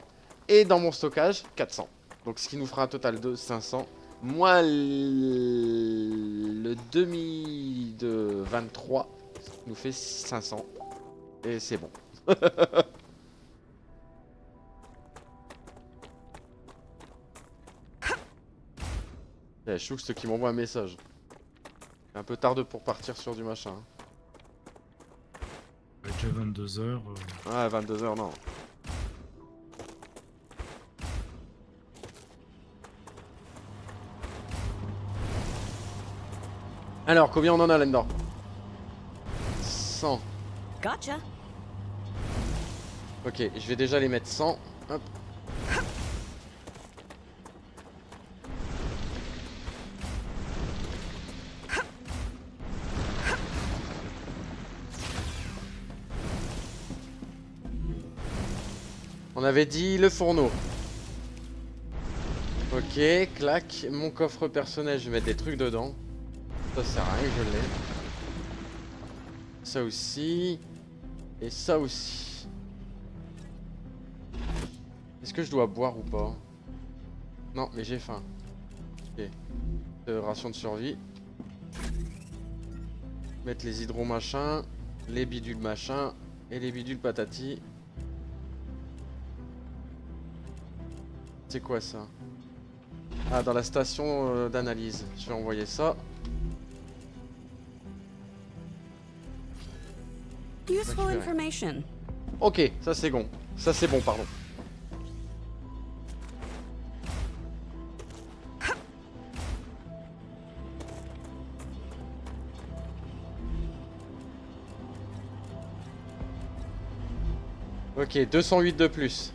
Et dans mon stockage, 400. Donc ce qui nous fera un total de 500. Moi, le demi de 23 nous fait 500. Et c'est bon. Je trouve ceux qui m'envoient un message. Un peu tard pour partir sur du machin. Il est déjà 22h. Ouais, 22h, non. Alors, combien on en a là-dedans? 100. Gotcha. Ok, je vais déjà les mettre 100. Hop. On avait dit le fourneau. Ok, clac. Mon coffre personnel, je vais mettre des trucs dedans. Ça sert à rien que je l'ai. Ça aussi. Et ça aussi. Est-ce que je dois boire ou pas? Non, mais j'ai faim. Ok. Ration de survie. Mettre les hydro machin, les bidules machin et les bidules patati. C'est quoi ça? Ah, dans la station d'analyse. Je vais envoyer ça. Useful Récupérer. information. Ok, ça c'est bon. Ça c'est bon, pardon. Ok, 208 de plus.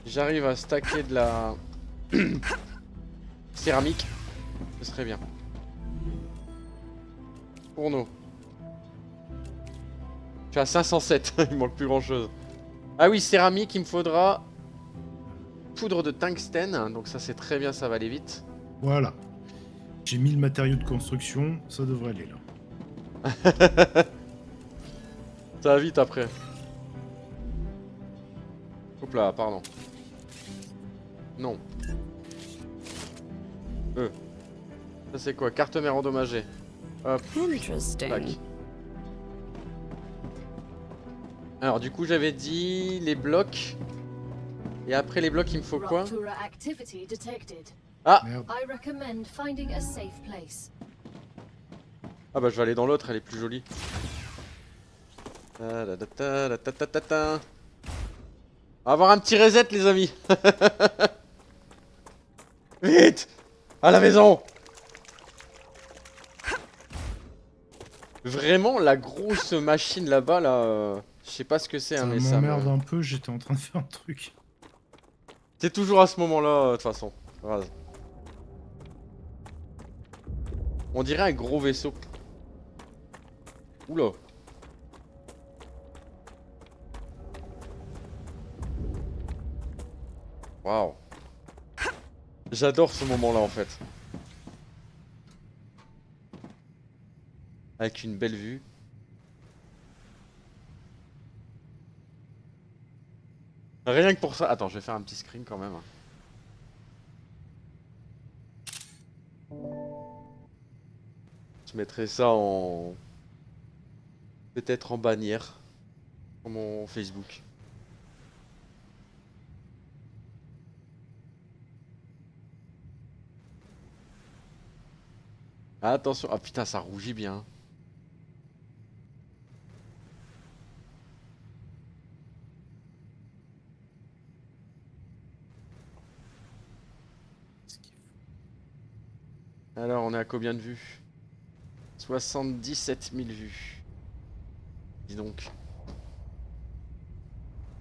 J'arrive à stacker de la céramique. Ce serait bien. Fourneau. Je suis à 507, il manque plus grand chose. Ah oui, céramique, il me faudra poudre de tungstène. Donc ça c'est très bien, ça va aller vite. Voilà. J'ai mis le matériau de construction, ça devrait aller là. Ça va vite après. Hop là, pardon. Non. Ça c'est quoi? Carte mère endommagée. Hop, Interesting. tac. Alors du coup j'avais dit les blocs. Et après les blocs il me faut quoi? Rocktura activity detected. Ah! Merde. I recommend finding a safe place. Ah bah je vais aller dans l'autre, elle est plus jolie. Ta-da-da-ta-da-ta-ta-ta-ta. On va avoir un petit reset les amis. Vite! À la maison! Vraiment la grosse machine là-bas là, je sais pas ce que c'est Ça hein, mais ça m'emmerde me... un peu, j'étais en train de faire un truc. C'est toujours à ce moment-là de toute façon. Rase. On dirait un gros vaisseau. Oula. Waouh. J'adore ce moment-là en fait. Avec une belle vue. Rien que pour ça. Attends, je vais faire un petit screen quand même. Je mettrai ça en... peut-être en bannière. Sur mon Facebook. Attention. Ah putain, ça rougit bien. Alors, on est à combien de vues? 77 000 vues. Dis donc.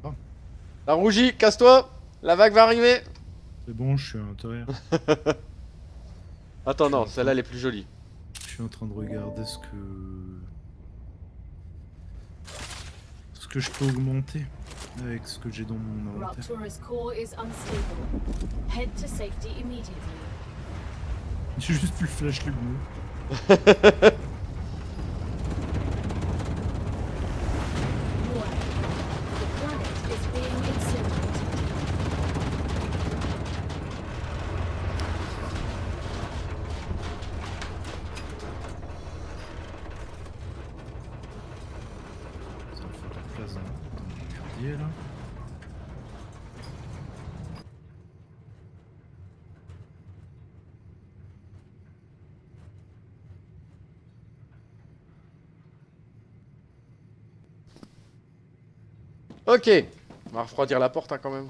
Oh. Ça rougit, casse-toi! La vague va arriver! C'est bon, je suis à l'intérieur. Attends, non, celle-là elle est plus jolie. Je suis en train de regarder ce que je peux augmenter avec ce que j'ai dans mon inventaire. Raptura's core is unstable. Head to safety immediately. J'ai juste pu le flash le bleu. Warning. The planet is being incinerated. Ça me fait de la place dans mon merdier là. Ok, on va refroidir la porte hein, quand même.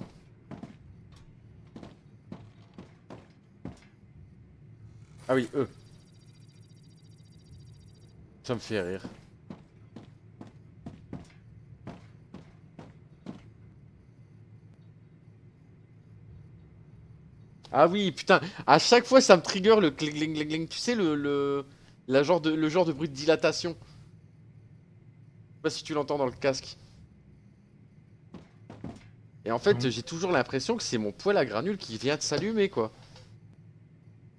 Ah oui, eux. Ça me fait rire. Ah oui, putain, à chaque fois ça me trigger le cling cling cling cling. Tu sais le genre de bruit de dilatation. Je sais pas si tu l'entends dans le casque. Et en fait, Non. j'ai toujours l'impression que c'est mon poêle à granules qui vient de s'allumer quoi.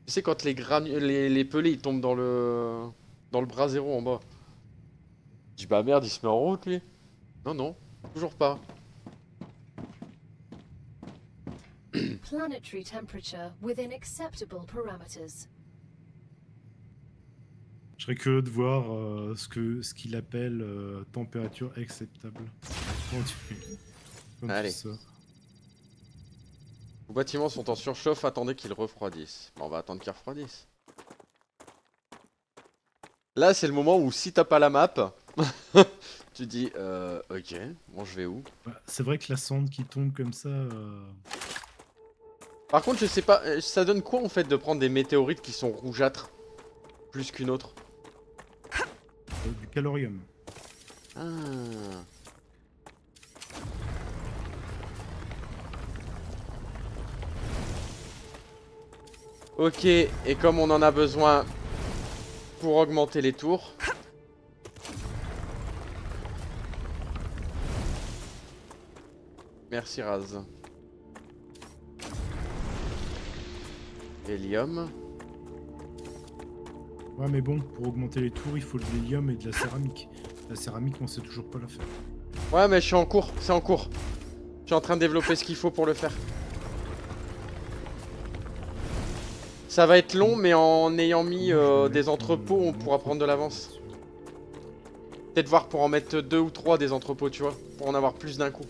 Tu sais quand les pelés ils tombent dans le brasero en bas. Je dis bah merde, il se met en route lui. Non non, toujours pas. Planetary temperature within acceptable parameters. Je serais curieux de voir ce qu'il appelle température acceptable. Quand Allez. tu sors. Les bâtiments sont en surchauffe, attendez qu'ils refroidissent. Bon, on va attendre qu'ils refroidissent. Là, c'est le moment où si t'as pas la map, tu dis ok, bon, je vais où? Bah, c'est vrai que la cendre qui tombe comme ça, Par contre, je sais pas, ça donne quoi en fait de prendre des météorites qui sont rougeâtres plus qu'une autre? du calorium. Ah. Ok, et comme on en a besoin pour augmenter les tours. Merci Raz. Hélium. Ouais, mais bon, pour augmenter les tours, il faut de l'hélium et de la céramique. La céramique, on sait toujours pas la faire. Ouais, mais je suis en cours, c'est en cours. Je suis en train de développer ce qu'il faut pour le faire. Ça va être long, mais en ayant mis des entrepôts, on pourra prendre de l'avance. Peut-être voir pour en mettre 2 ou 3 des entrepôts, tu vois, pour en avoir plus d'un coup.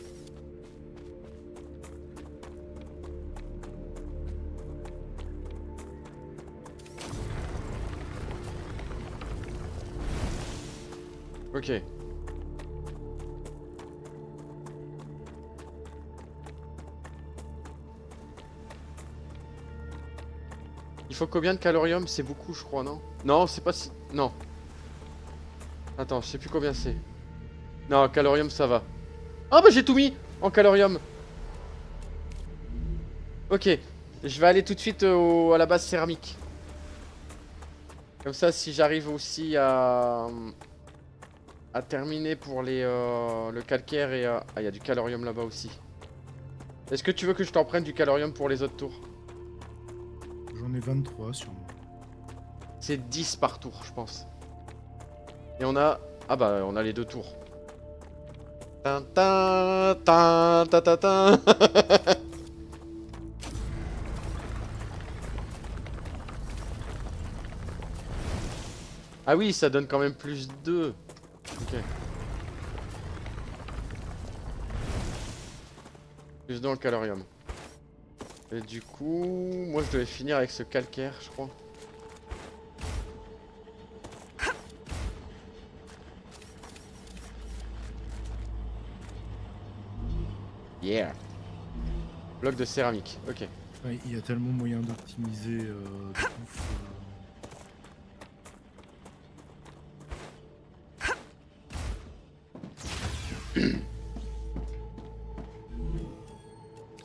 Ok. Il faut combien de calorium? C'est beaucoup, je crois, non? Non, c'est pas si... Non. Attends, je sais plus combien c'est. Non, calorium, ça va. Ah bah j'ai tout mis en calorium. Ok. Je vais aller tout de suite à la base céramique. Comme ça, si j'arrive aussi à terminer pour le calcaire et... Ah, il y a du calorium là-bas aussi. Est-ce que tu veux que je t'en prenne du calorium pour les autres tours? J'en ai 23 sur moi. C'est 10 par tour, je pense. Et on a... Ah bah, on a les 2 tours. Tin, tin, tin, tin, tin, tin. Ah oui, ça donne quand même plus de... Ok. Plus dans le calorium. Et du coup, moi je devais finir avec ce calcaire, je crois. Yeah. Bloc de céramique, ok. Ouais, il y a tellement moyen d'optimiser de ouf.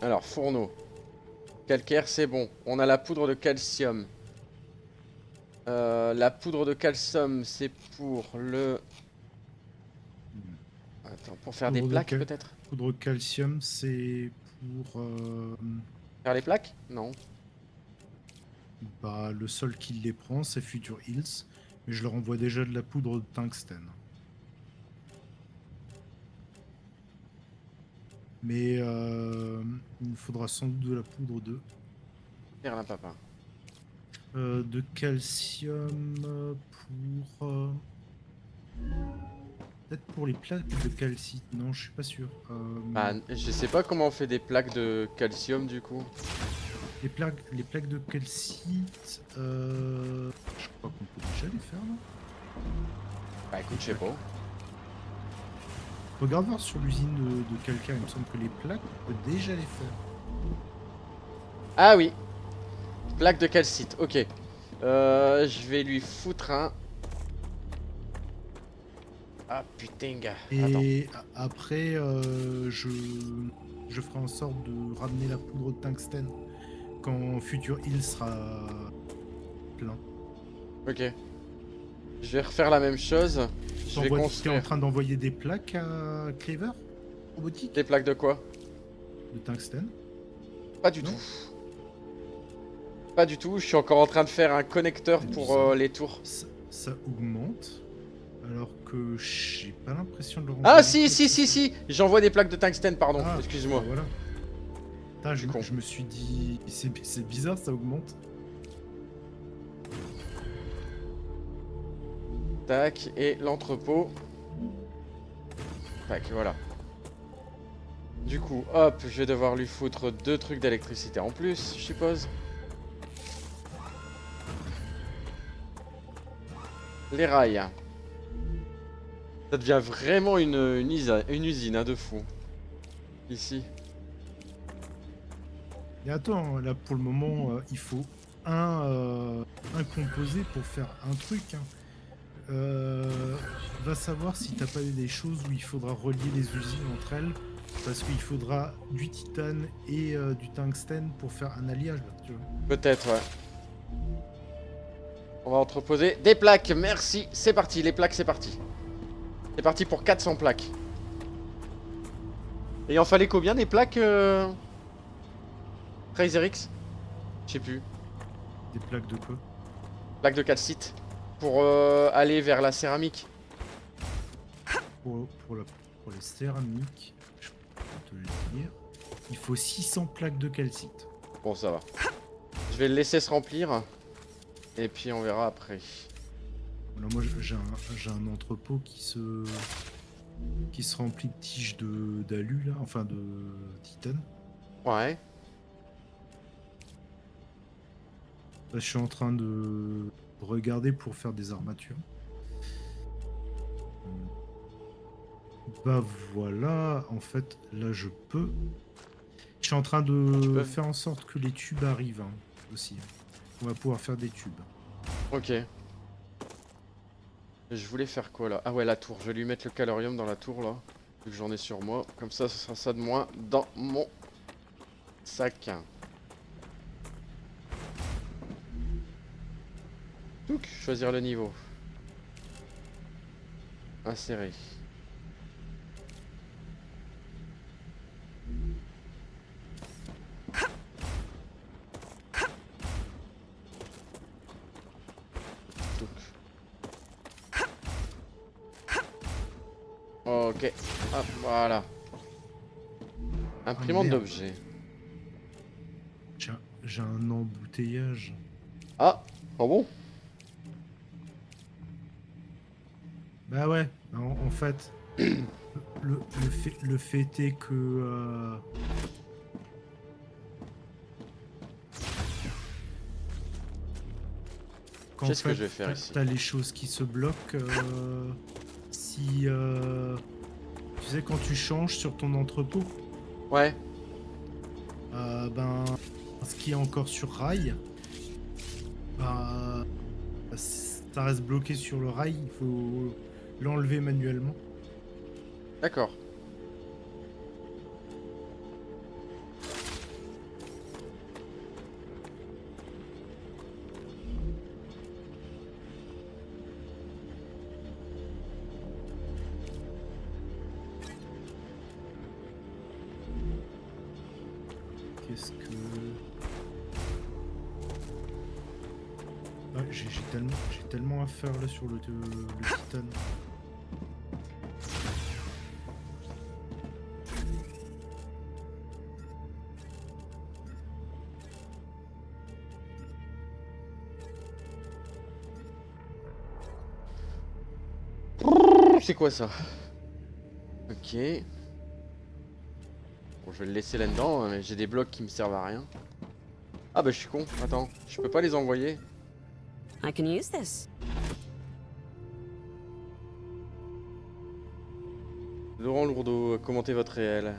Alors, fourneau. Calcaire, c'est bon. On a la poudre de calcium. La poudre de calcium, c'est pour le... Attends, pour faire des Poudre de plaques cal- peut-être? Poudre de calcium, c'est pour Faire les plaques? Non. bah, le seul qui les prend, c'est Future Hills. Mais je leur envoie déjà de la poudre de tungstène. Mais il me faudra sans doute de la poudre Faire un papa. de calcium pour... peut-être pour les plaques de calcite. Non, je suis pas sûr. Bah, je sais pas comment on fait des plaques de calcium du coup. Les plaques de calcite, je crois qu'on peut déjà les faire là. Bah écoute, je sais pas. Regarde voir sur l'usine de calcaire, il me semble que les plaques, on peut déjà les faire. Ah oui. Plaque de calcite, ok. Je vais lui foutre un... Ah putain, gars. Attends. Et après, je ferai en sorte de ramener la poudre de tungstène quand Future Hill sera plein. Ok. Je vais refaire la même chose. Je vais T'es en construire train d'envoyer des plaques à Cleaver robotique des plaques de quoi? de tungstène. Pas du Non. tout. Pas du tout, je suis encore en train de faire un connecteur C'est pour bizarre. les tours. Ça augmente, alors que j'ai pas l'impression de le Ah renvoyer. si, j'envoie des plaques de tungstène, pardon, Ah, excuse-moi. bah voilà. Putain, Je suis con. je me suis dit, c'est bizarre, ça augmente. Tac, et l'entrepôt. Tac, voilà. Du coup, hop, je vais devoir lui foutre 2 trucs d'électricité en plus, je suppose. Les rails. Ça devient vraiment une usine hein, de fou. Ici. Et attends, là pour le moment, il faut un composé pour faire un truc. Hein. Va savoir si t'as pas des choses où il faudra relier les usines entre elles, parce qu'il faudra du titane et du tungstène pour faire un alliage. Là, tu vois. Peut-être, ouais. On va entreposer des plaques, merci. C'est parti, les plaques, c'est parti. C'est parti pour 400 plaques. Et il en fallait combien des plaques Razer X? Je sais plus. Des plaques de quoi? Plaques de calcite. Pour aller vers la céramique. Pour les céramiques, je peux te le dire, il faut 600 plaques de calcite. Bon, ça va. Je vais le laisser se remplir. Et puis on verra après. Voilà, moi j'ai un entrepôt qui se remplit de tiges d'alu là, enfin de titane. Ouais. Là, je suis en train de regarder pour faire des armatures. Bah voilà, en fait, là je peux. Je suis en train de faire en sorte que les tubes arrivent hein, aussi. On va pouvoir faire des tubes. Ok. Je voulais faire quoi là? Ah ouais, la tour. Je vais lui mettre le calorium dans la tour là. Vu que j'en ai sur moi. Comme ça, ce sera ça de moins dans mon sac. Touc, choisir le niveau. Insérer. Touc. Ok. Hop, voilà. Imprimante merde. d'objets. J'ai un embouteillage. Ah, oh bon. Bah ouais, en fait, le fait est que qu'en Qu'est-ce que fait, je vais faire ici? t'as les choses qui se bloquent si tu sais quand tu changes sur ton entrepôt, Ouais. ben ce qui est encore sur rail, ben ça reste bloqué sur le rail, il faut l'enlever manuellement. D'accord. Qu'est-ce que... Ouais, j'ai tellement à faire là sur le titane. C'est quoi ça? Ok. Bon, je vais le laisser là-dedans, mais j'ai des blocs qui me servent à rien. Ah bah je suis con, attends, je peux pas les envoyer. I can use this. Laurent Lourdeau, commentez votre réel.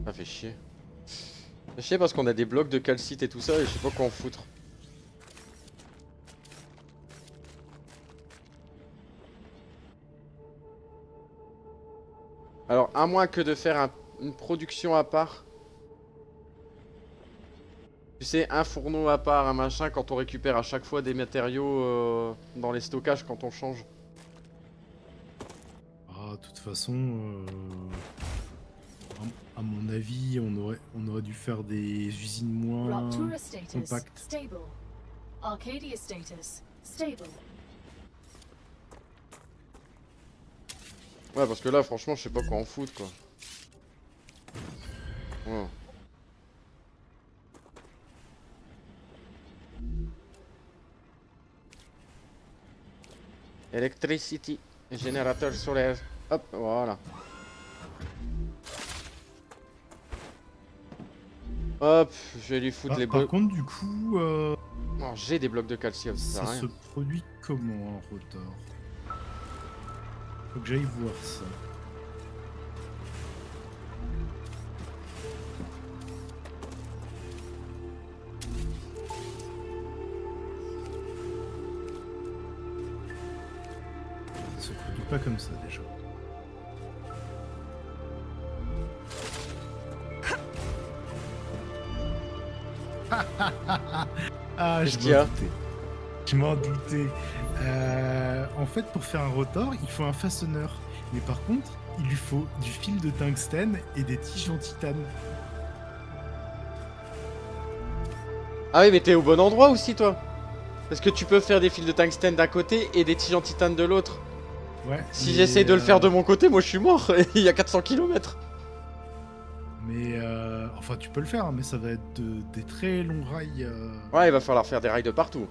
Ça fait chier. Ça fait chier parce qu'on a des blocs de calcite et tout ça et je sais pas quoi en foutre. Alors, à moins que de faire une production à part. Tu sais, un fourneau à part, un machin, quand on récupère à chaque fois des matériaux dans les stockages quand on change. Ah, de toute façon, à mon avis, on aurait dû faire des usines moins Ruptura status compactes. stable. Arcadia status stable. Ouais, parce que là, franchement, je sais pas quoi en foutre, quoi. Ouais. Electricity, générateur solaire. Hop, voilà. Hop, je vais lui foutre les Par blocs. contre, du coup, Oh, j'ai des blocs de calcium, ça sert à ça rien. se produit comment un rotor? Faut que j'aille voir ça. Ça se produit pas comme ça déjà. Ah, Qu'est-ce je qu'il y a? m'en doutais. Je m'en doutais. En fait, pour faire un rotor, il faut un façonneur. Mais par contre, il lui faut du fil de tungstène et des tiges en titane. Ah oui, mais t'es au bon endroit aussi, toi. Parce que tu peux faire des fils de tungstène d'un côté et des tiges en titane de l'autre. Ouais. Si mais, j'essaye de le faire de mon côté, moi je suis mort. Il y a 400 km. Mais enfin, tu peux le faire, hein, mais ça va être des très longs rails. Ouais, il va falloir faire des rails de partout.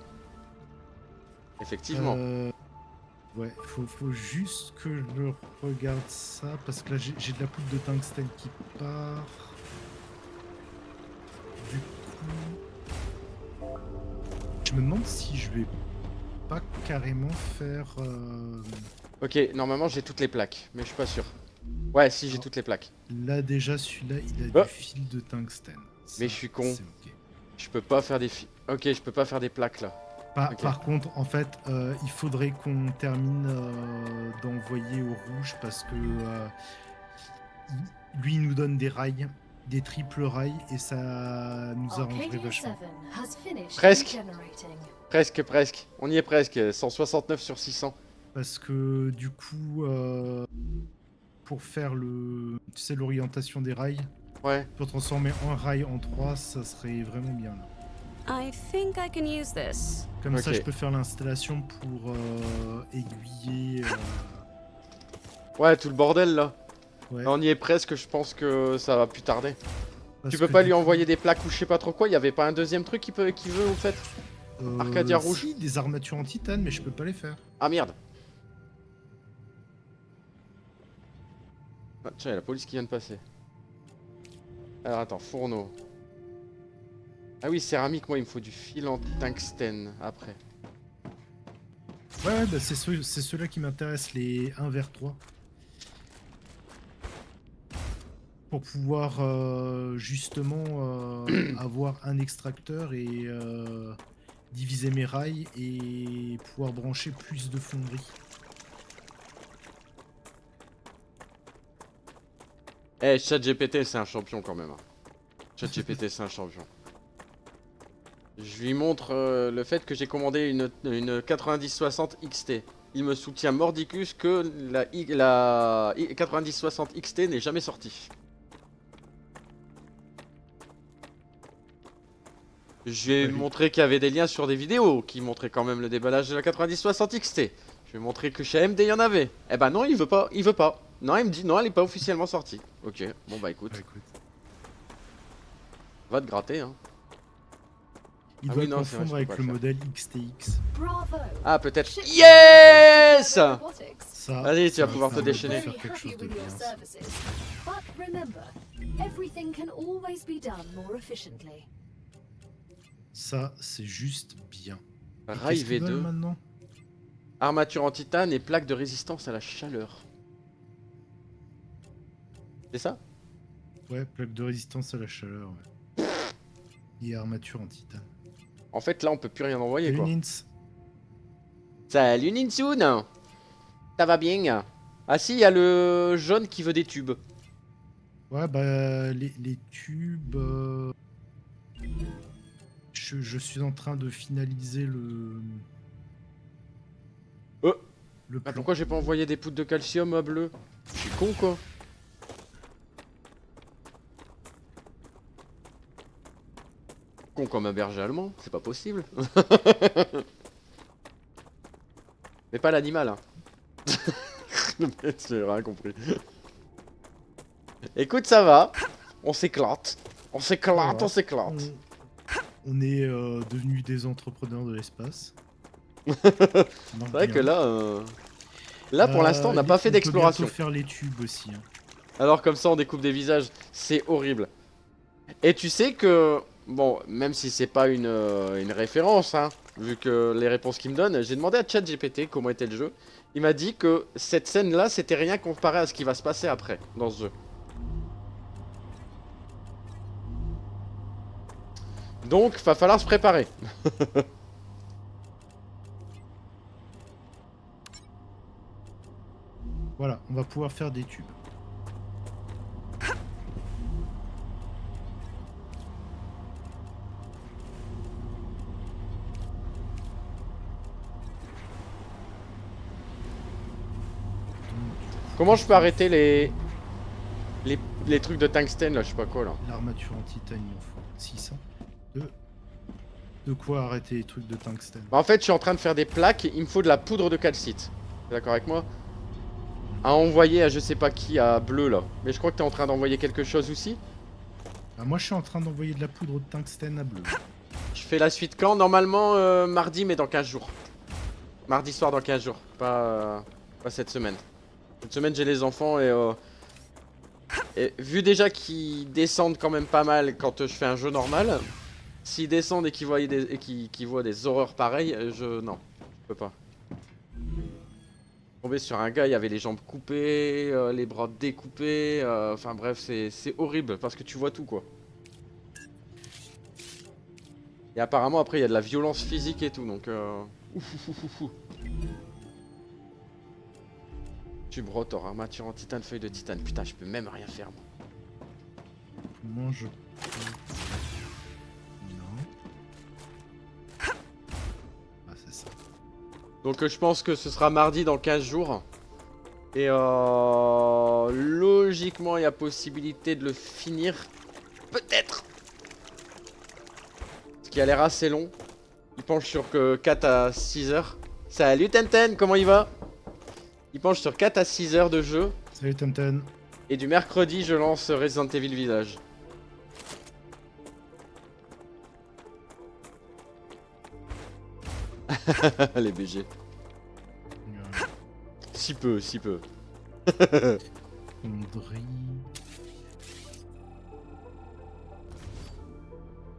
Effectivement. Ouais, faut juste que je regarde ça parce que là j'ai de la poudre de tungstène qui part. Du coup, je me demande si je vais pas carrément faire. Ok, normalement j'ai toutes les plaques, mais je suis pas sûr. Ouais, si j'ai toutes les plaques. Là déjà celui-là il a Oh. du fil de tungstène. Mais Ça, je suis con. c'est ok. Je peux pas faire des fils. Ok, je peux pas faire des plaques là. Ok. Par contre, en fait, il faudrait qu'on termine d'envoyer au rouge parce que lui il nous donne des rails, des triples rails et ça nous arrangerait Arcadia 7 vachement. has finished Presque. regenerating. Presque, presque. On y est presque. 169 sur 600. Parce que du coup, pour faire le, tu sais, l'orientation des rails, Ouais. pour transformer un rail en 3, ça serait vraiment bien là. I think I can use this. Comme ça, Ok. je peux faire l'installation pour aiguiller. Ouais, tout le bordel là. Ouais. On y est presque, je pense que ça va plus tarder. Parce Tu peux que pas du lui coup, envoyer des plaques ou je sais pas trop quoi, il y avait pas un deuxième truc qui veut au fait? Arcadia rouge. Si, des armatures en titane, mais je peux pas les faire. Ah merde. Ah, tiens, il y a la police qui vient de passer. Alors attends, fourneau. Ah oui, céramique, moi il me faut du fil en tungstène après. Ouais, bah c'est ceux-là qui m'intéressent, les 1 vers 3. Pour pouvoir justement avoir un extracteur et diviser mes rails et pouvoir brancher plus de fonderies. Eh, ChatGPT c'est un champion quand même. Hein. ChatGPT c'est un champion. Je lui montre le fait que j'ai commandé une 9060 XT. Il me soutient mordicus que la 9060 XT n'est jamais sortie. Je lui ai Ouais, montré qu'il y avait des liens sur des vidéos qui montraient quand même le déballage de la 9060 XT. Je lui ai montré que chez AMD il y en avait. Eh ben non, il veut pas, il veut pas. Non, il me dit non, elle est pas officiellement sortie. Ok, bon bah écoute, bah, écoute. va te gratter hein. Il Ah doit oui, non, c'est vrai, confondre je peux avec pas le le faire. modèle XTX. Bravo. Ah peut-être. Ship Yes. robotics. Ça, Vas-y, tu ça vas pouvoir te permettre de déchaîner. faire Very quelque happy chose de with your bien. services. But remember, everything can always be done more efficiently. Ça, c'est juste bien. Et Rail qu'est-ce qu'ils veulent V2, maintenant? armature en titane et plaque de résistance à la chaleur. C'est ça? Ouais, plaque de résistance à la chaleur. Ouais. Et armature en titane. En fait là on peut plus rien envoyer Salut quoi. Nins. Salut Ninsun. Ça va bien? Ah si, il y a le jaune qui veut des tubes. Ouais, bah, les tubes. Je suis en train de finaliser le Bah plan. pourquoi j'ai pas envoyé des poudres de calcium bleu? Je suis con quoi. Con comme un berger allemand, c'est pas possible. Mais pas l'animal hein. Le mec, j'ai rien compris. Écoute, ça va. On s'éclate. On s'éclate, Voilà. on s'éclate. On est devenus des entrepreneurs de l'espace. C'est vrai que là pour l'instant on n'a pas fait d'exploration. On peut bientôt faire les tubes aussi. Hein. Alors comme ça on découpe des visages, c'est horrible. Et tu sais que, bon, même si c'est pas une référence, hein, vu que les réponses qu'il me donne, j'ai demandé à ChatGPT comment était le jeu. Il m'a dit que cette scène-là, c'était rien comparé à ce qui va se passer après, dans ce jeu. Donc, va falloir se préparer. Voilà, on va pouvoir faire des tubes. Comment je peux arrêter les trucs de tungstène, là, je sais pas quoi, là. L'armature en titane, il en faut 600. De quoi arrêter les trucs de tungstène. Bah, en fait, je suis en train de faire des plaques, il me faut de la poudre de calcite. T'es d'accord avec moi? À envoyer à je sais pas qui, à bleu, là. Mais je crois que t'es en train d'envoyer quelque chose aussi. Bah, moi, je suis en train d'envoyer de la poudre de tungstène à bleu. Je fais la suite quand? Normalement mardi mais dans 15 jours. Mardi soir dans 15 jours, pas cette semaine. Cette semaine j'ai les enfants et vu déjà qu'ils descendent quand même pas mal quand je fais un jeu normal, s'ils descendent et qu'ils voient qu'ils voient des horreurs pareilles, non, je peux pas. Tombé sur un gars, il y avait les jambes coupées, les bras découpés, enfin bref c'est horrible parce que tu vois tout quoi. Et apparemment après il y a de la violence physique et tout donc Tube rotor, armature en titane, feuille de titane. Putain je peux même rien faire moi. Moi, je... Non. Ah, c'est ça. Donc je pense que ce sera mardi dans 15 jours. Et logiquement, il y a possibilité de le finir. Peut-être. Ce qui a l'air assez long. Il penche sur que 4 à 6 heures. Salut Tenten, comment il va? Il penche sur 4 à 6 heures de jeu. Salut Tenten. Et du mercredi, je lance Resident Evil Village. Les BG. Si peu, si peu. Fonderie.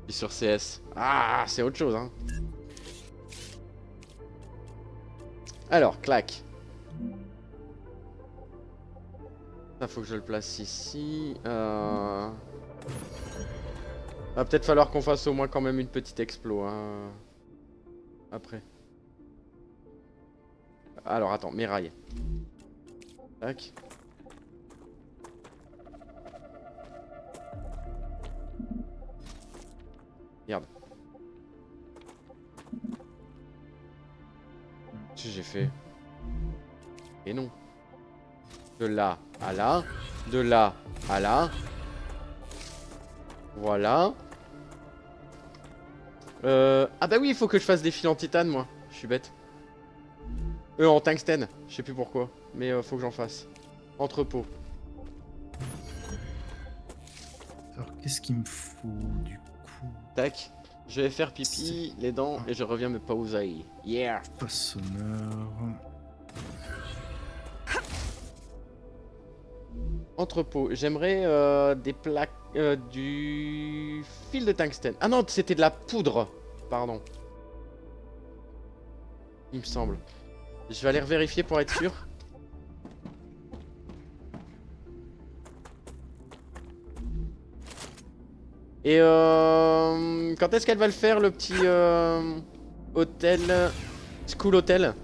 Et sur CS. Ah, c'est autre chose, hein. Alors, clac. Ça, faut que je le place ici. Va peut-être falloir qu'on fasse au moins quand même une petite explo, hein. Après. Alors, attends, mes rails. Tac. Regarde. Qu'est-ce que j'ai fait? Et non. De là à là. De là à là. Voilà. Ah bah oui, il faut que je fasse des fils en titane, moi. Je suis bête. En tungstène. Je sais plus pourquoi. Mais faut que j'en fasse. Entrepôt. Alors, qu'est-ce qu'il me faut du coup? Tac. Je vais faire pipi, les dents, et je reviens me poser. Yeah. Façonneur. Entrepôt. J'aimerais des plaques... du fil de tungstène. Ah non, c'était de la poudre. Pardon. Il me semble. Je vais aller vérifier pour être sûr. Et quand est-ce qu'elle va le faire, le petit hôtel, school hôtel?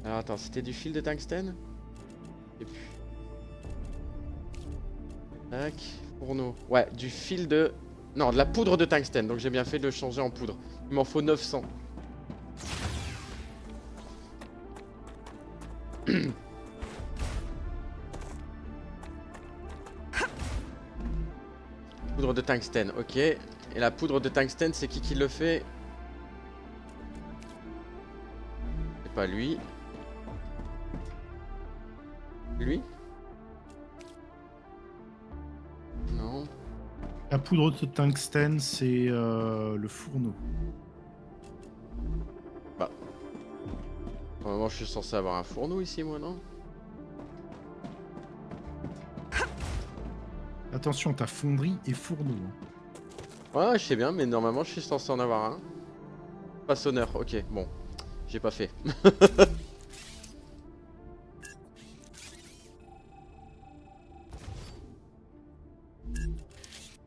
Alors attends, c'était du fil de tungstène? Et puis... Tac, fourneau. Ouais, du fil de... Non, de la poudre de tungstène, donc j'ai bien fait de le changer en poudre. Il m'en faut 900. Poudre de tungstène, ok. Et la poudre de tungstène, c'est qui le fait? C'est pas lui. Lui? Non. La poudre de tungstène, c'est le fourneau. Bah. Normalement, je suis censé avoir un fourneau ici, moi, non? Attention, t'as fonderie et fourneau. Ouais, je sais bien, mais normalement, je suis censé en avoir un. Façonneur, ok, bon. J'ai pas fait.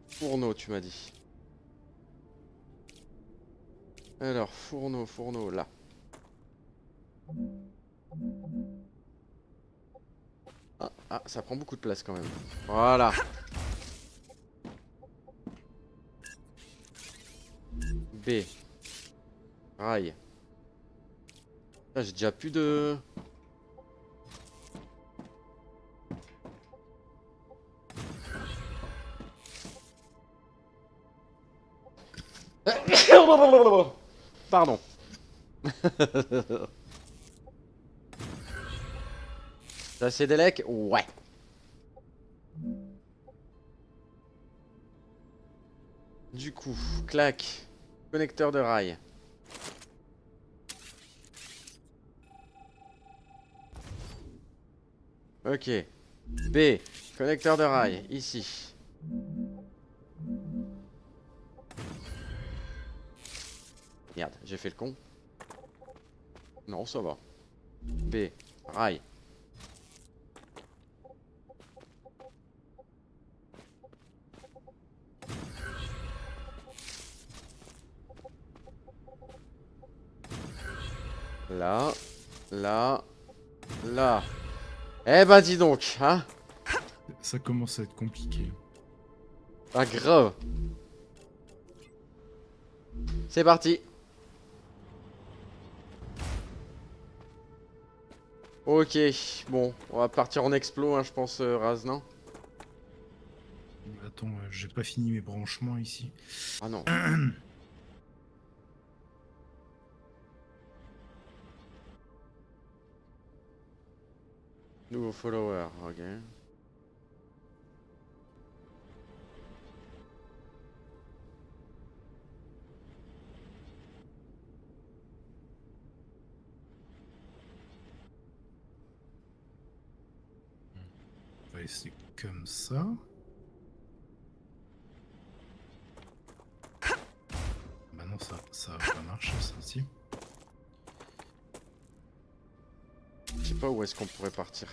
Fourneau, tu m'as dit. Alors, fourneau, là. Ah, ça prend beaucoup de place quand même. Voilà. B. Rail. Ah, j'ai déjà plus de... Pardon. Ça c'est Delec? Ouais. Du coup, clac. Connecteur de rail. Ok. B. Connecteur de rail. Ici. Merde, j'ai fait le con. Non, ça va. B. Rail. Là. Là. Là. Eh ben dis donc, hein. Ça commence à être compliqué. Ah grave. C'est parti. Ok, bon, on va partir en explo, hein, je pense, Raz, non? Attends, j'ai pas fini mes branchements ici. Ah non. Nouveau follower, ok. On va essayer comme ça. Bah non, ça va pas marcher, ça aussi. Je sais pas où est-ce qu'on pourrait partir.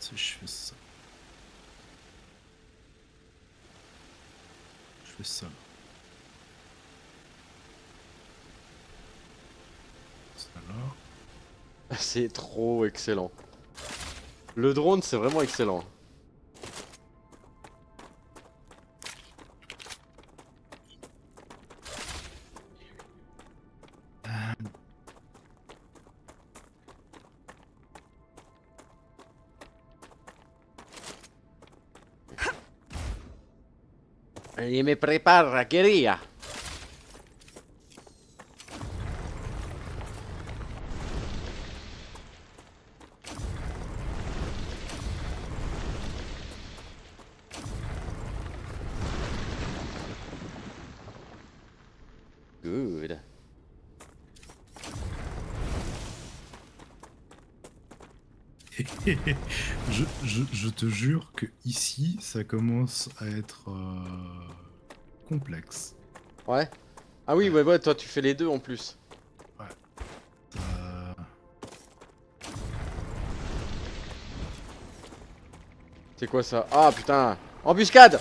Si je fais ça. Je fais ça. Ça là. C'est trop excellent. Le drone, c'est vraiment excellent. Y me prepara, quería. Good. je te jure que ici, ça commence à être complexe. Ouais. Ah oui, ouais, toi tu fais les deux en plus. Euh, C'est quoi ça? Ah putain. Embuscade.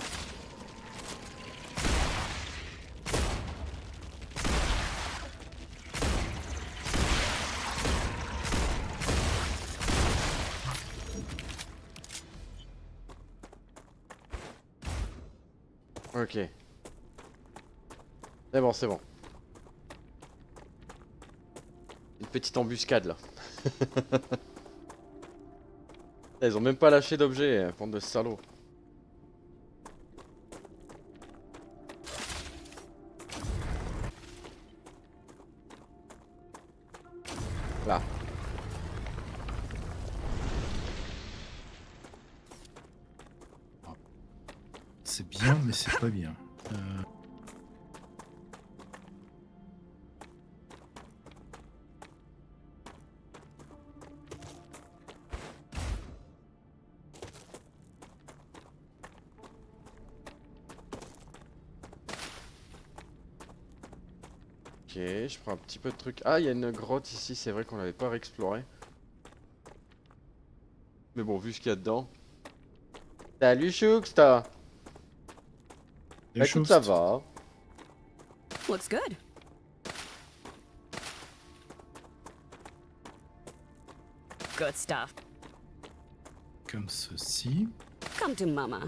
Ok. C'est bon, c'est bon. Une petite embuscade là. Ils ont même pas lâché d'objet, bande de salauds. Là. c'est bien, mais c'est pas bien. Ok, je prends un petit peu de trucs. Ah, il y a une grotte ici, c'est vrai qu'on l'avait pas réexplorée. Mais bon, vu ce qu'il y a dedans. Salut Chouksta. Bah, écoute, ça va. Looks good. Good stuff. Comme ceci, Come to mama.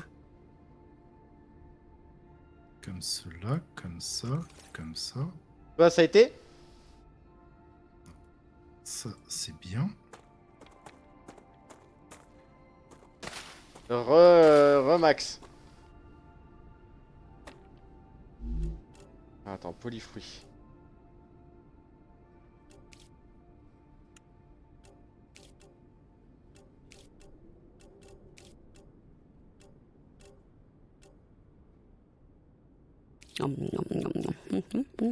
comme cela, comme ça, comme ça. Bah, ça a été? Ça, c'est bien. Remax. Attends, polyfruit. Nom, nom, nom, nom. Mhm.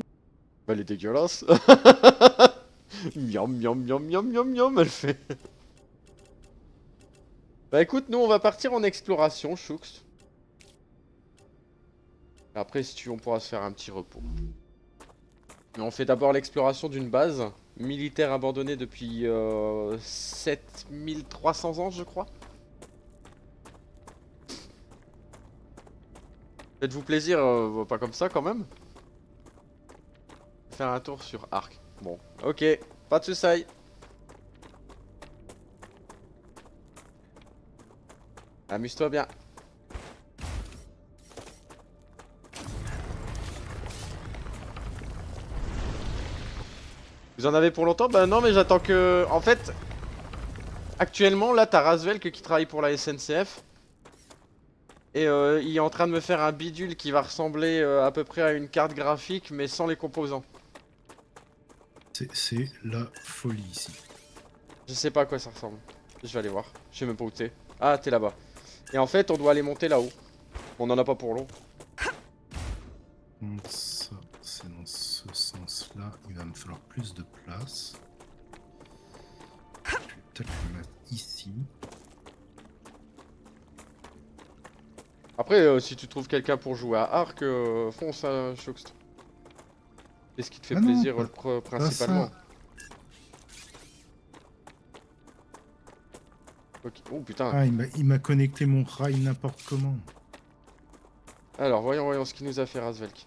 Bah, elle est dégueulasse. Miam, miam, miam, miam, miam, miam, elle fait. Bah écoute, nous on va partir en exploration, Choux. Après, si tu veux, on pourra se faire un petit repos. Mais on fait d'abord l'exploration d'une base militaire abandonnée depuis 7300 ans, je crois. Faites-vous plaisir, pas comme ça quand même. Faire un tour sur Arc. Bon, ok, pas de soucis. Amuse-toi bien. Vous en avez pour longtemps? Bah non, mais j'attends que... En fait, actuellement, là, t'as Razvelk qui travaille pour la SNCF. Et il est en train de me faire un bidule qui va ressembler à peu près à une carte graphique, mais sans les composants. C'est la folie ici. Je sais pas à quoi ça ressemble. Je vais aller voir. Je sais même pas où t'es. Ah, t'es là-bas. Et en fait, on doit aller monter là-haut. On en a pas pour long. Donc ça, c'est dans ce sens-là. Il va me falloir plus de place. Je vais peut-être le mettre ici. Après, si tu trouves quelqu'un pour jouer à Arc, fonce à Shoxt. C'est ce qui te fait Ah non, plaisir pas principalement. ça. Ok. Oh putain. Ah, il m'a connecté mon rail n'importe comment. Alors, voyons ce qu'il nous a fait Razvelk.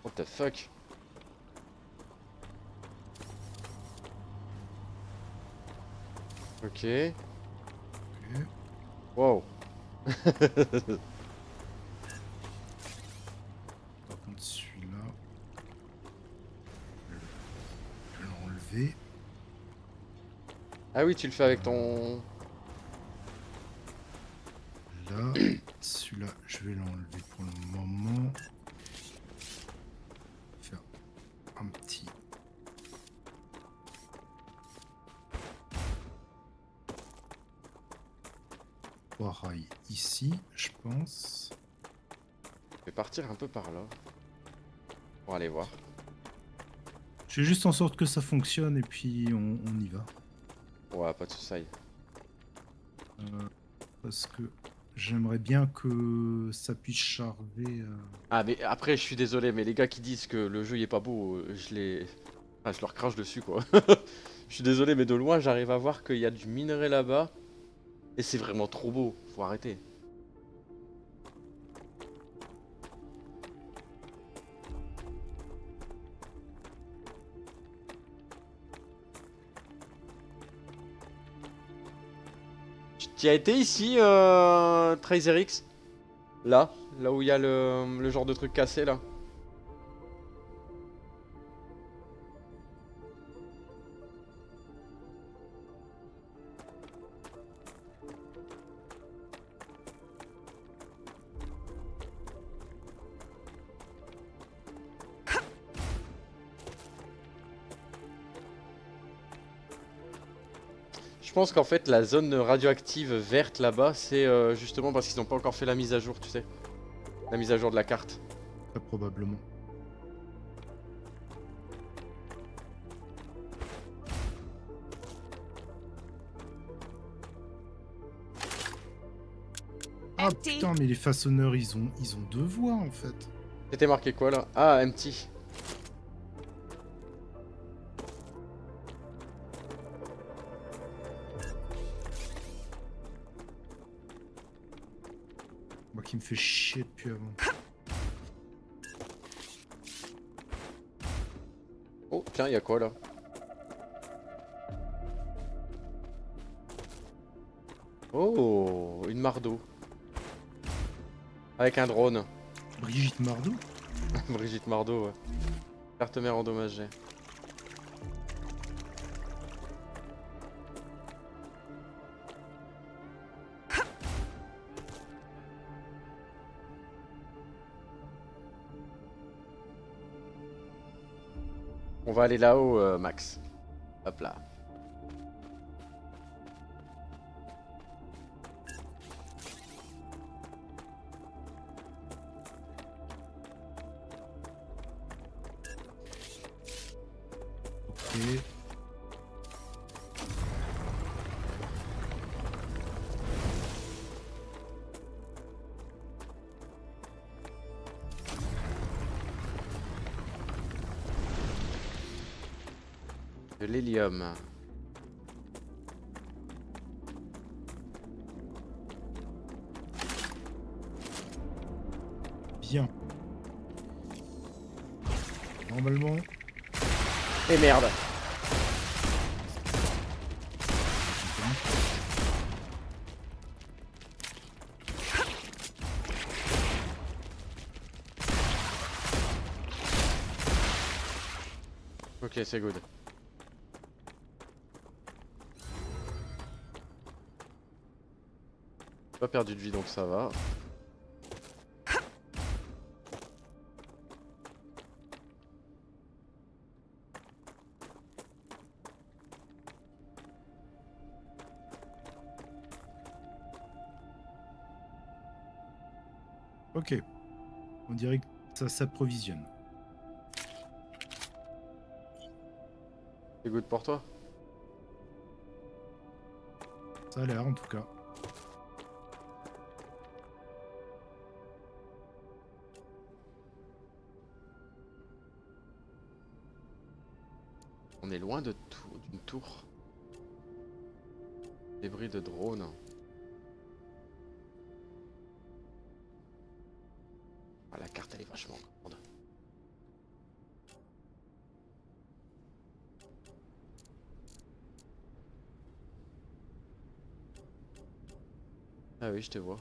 What the fuck? Ok. Ok. Wow. Par contre, celui-là, je vais l'enlever. Ah oui, tu le fais avec ton... Là, celui-là, je vais l'enlever pour le moment. Faire un petit. Trois rails ici, je pense. Je vais partir un peu par là. Pour aller voir. Je fais juste en sorte que ça fonctionne et puis on y va. Ouais, pas de soucis. Parce que j'aimerais bien que ça puisse charger. Ah mais après je suis désolé mais les gars qui disent que le jeu il est pas beau, je leur crache dessus quoi. Je suis désolé mais de loin j'arrive à voir qu'il y a du minerai là-bas. Et c'est vraiment trop beau, faut arrêter. Tu y as été ici, Tracerix? Là où il y a le genre de truc cassé là. Je pense qu'en fait la zone radioactive verte là-bas c'est justement parce qu'ils n'ont pas encore fait la mise à jour, tu sais. La mise à jour de la carte. Très probablement. Ah Empty. putain, mais les façonneurs, ils ont deux voix en fait. C'était marqué quoi là? Ah, empty. Moi qui me fait chier depuis avant. Oh, tiens, il y a quoi là? Oh, une Mardo. Avec un drone. Brigitte Mardot. Brigitte Mardo, ouais. Carte mère endommagée. On va aller là-haut, Max. Hop là. Ok. De l'hélium. Bien. Normalement, Et merde. Ok, c'est good. Pas perdu de vie donc ça va. Ok. On dirait que ça s'approvisionne. C'est good pour toi? Ça a l'air en tout cas. On est loin de d'une tour. Débris de drone. Ah, la carte elle est vachement grande. Ah oui, je te vois.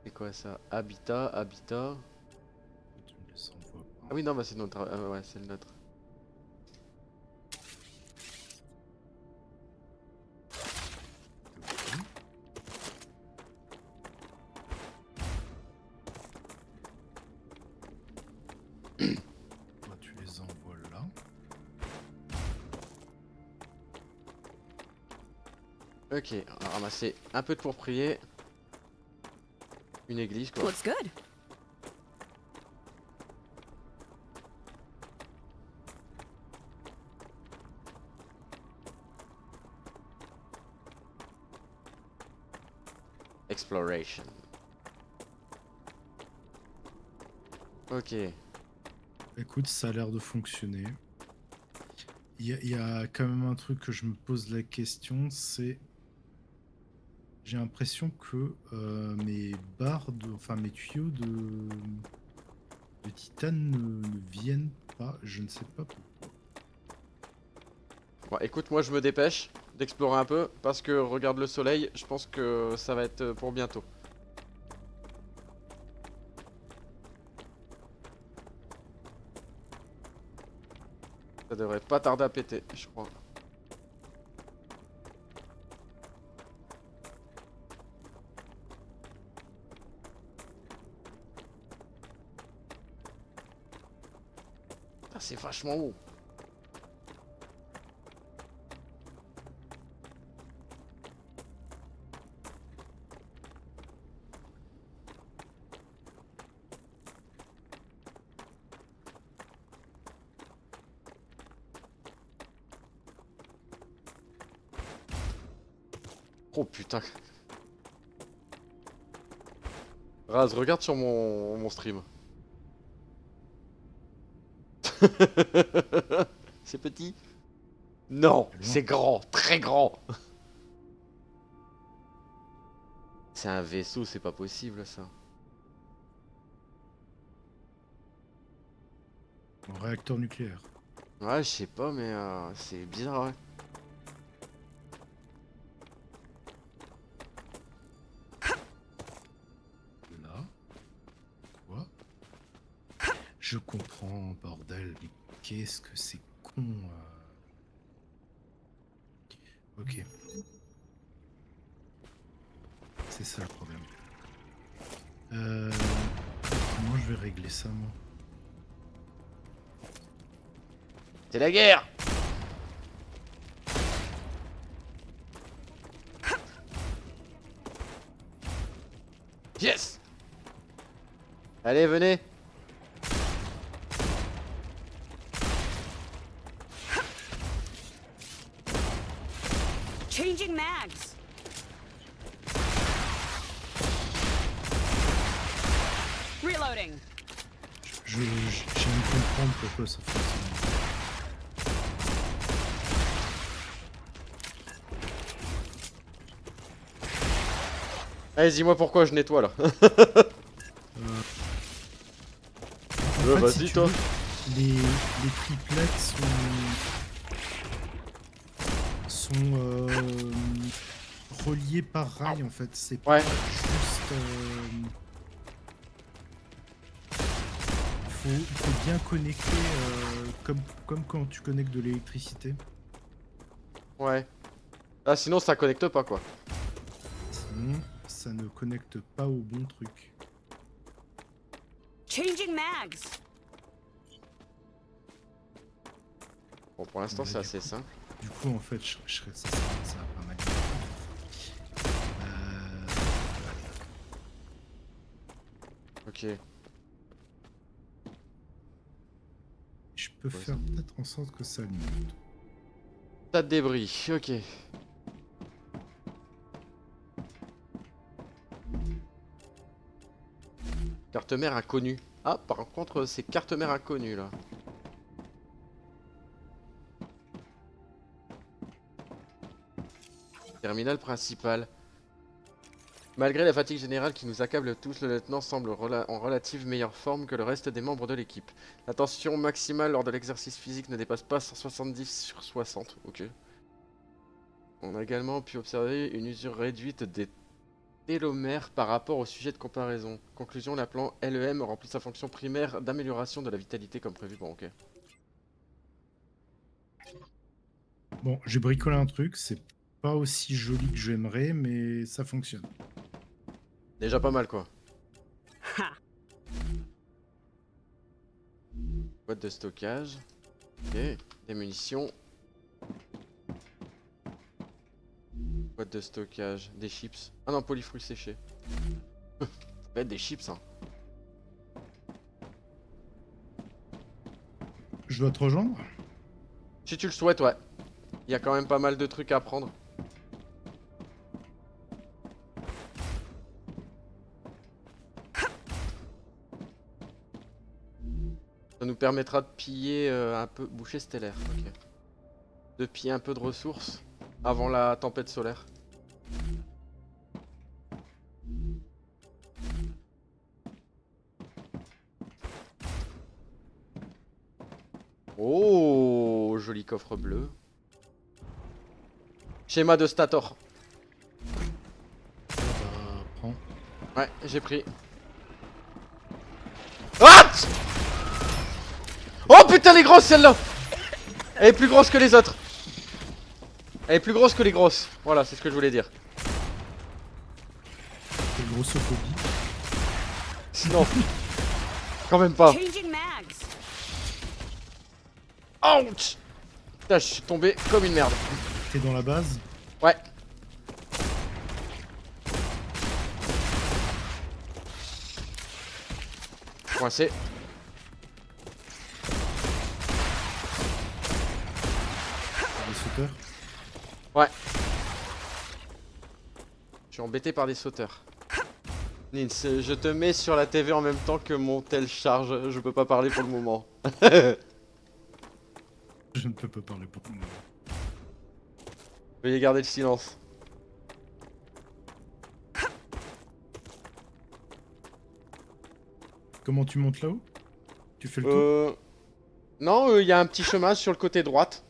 C'est quoi ça? Habitat, habitat. Tu me laisses envoie pas. Ah oui, non, bah c'est notre. Ouais, c'est le nôtre. Toi, tu les envoies là. Ok, on va ramasser un peu de pour prier. Une église quoi. Looks good. Exploration. Ok. Écoute, ça a l'air de fonctionner. Il y a quand même un truc que je me pose la question, c'est... J'ai l'impression que mes barres de... Enfin, mes tuyaux de titane ne viennent pas. Je ne sais pas pourquoi. Bon, écoute, moi je me dépêche d'explorer un peu parce que regarde le soleil, je pense que ça va être pour bientôt. Ça devrait pas tarder à péter, je crois. Ah, c'est vachement haut. Oh putain. Raz, regarde sur mon stream. C'est petit? Non, c'est grand, très grand. C'est un vaisseau, c'est pas possible ça. Un réacteur nucléaire. Ouais, je sais pas, mais c'est bizarre, ouais. Là. Quoi? Je comprends, bordel, mais qu'est-ce que c'est con. Ok. C'est ça le problème. Comment je vais régler ça, moi? C'est la guerre! Yes! Allez, venez! Changing mags. Reloading. Je viens de comprendre pourquoi ça fonctionne. Allez, dis-moi pourquoi je nettoie là. En fait, vas-y, si tu toi. veux, les triplex sont reliés par rail en fait. C'est pas Ouais. juste. faut bien connecter comme quand tu connectes de l'électricité. Ouais. Ah, sinon ça connecte pas quoi. Sinon, ça ne connecte pas au bon truc. Changing mags. Bon, pour l'instant Ouais, c'est assez simple. Du coup, en fait, je serais ça va pas mal. Ok. Je peux Ouais, faire ça. peut-être en sorte que ça alimente. Tas de débris, ok. Carte mère inconnue. Ah, par contre, c'est carte mère inconnue là. Terminal principal. Malgré la fatigue générale qui nous accable tous, le lieutenant semble en relative meilleure forme que le reste des membres de l'équipe. La tension maximale lors de l'exercice physique ne dépasse pas 170/60. Ok. On a également pu observer une usure réduite des télomères par rapport au sujet de comparaison. Conclusion, l'appelant LEM remplit sa fonction primaire d'amélioration de la vitalité comme prévu. Bon, ok. Bon, j'ai bricolé un truc, c'est pas aussi joli que j'aimerais, mais ça fonctionne. Déjà pas mal quoi. Ha. Boîte de stockage. Ok. Des munitions. Boîte de stockage. Des chips. Ah non, polyfruits séchés. Ça va être des chips hein. Je dois te rejoindre? Si tu le souhaites, ouais. Il y a quand même pas mal de trucs à prendre. Ça nous permettra de piller un peu... Boucher stellaire, ok. De piller un peu de ressources avant la tempête solaire. Oh, joli coffre bleu. Schéma de Stator. Bah, prends. Ouais, j'ai pris. What? Oh putain, elle est grosse celle-là. Elle est plus grosse que les autres. Elle est plus grosse que les grosses. Voilà, c'est ce que je voulais dire. Quelle grossophobie. Sinon, quand même pas. Changing mags. Ouch. Putain, je suis tombé comme une merde. T'es dans la base? Ouais. Coincé. Les sauteurs? Ouais. Je suis embêté par des sauteurs. Nins, je te mets sur la TV en même temps que mon tel charge. Je peux pas parler pour le moment. Je ne peux pas parler pour moi. Veuillez garder le silence. Comment tu montes là-haut? Tu fais le tour? Non, il y a un petit chemin sur le côté droite.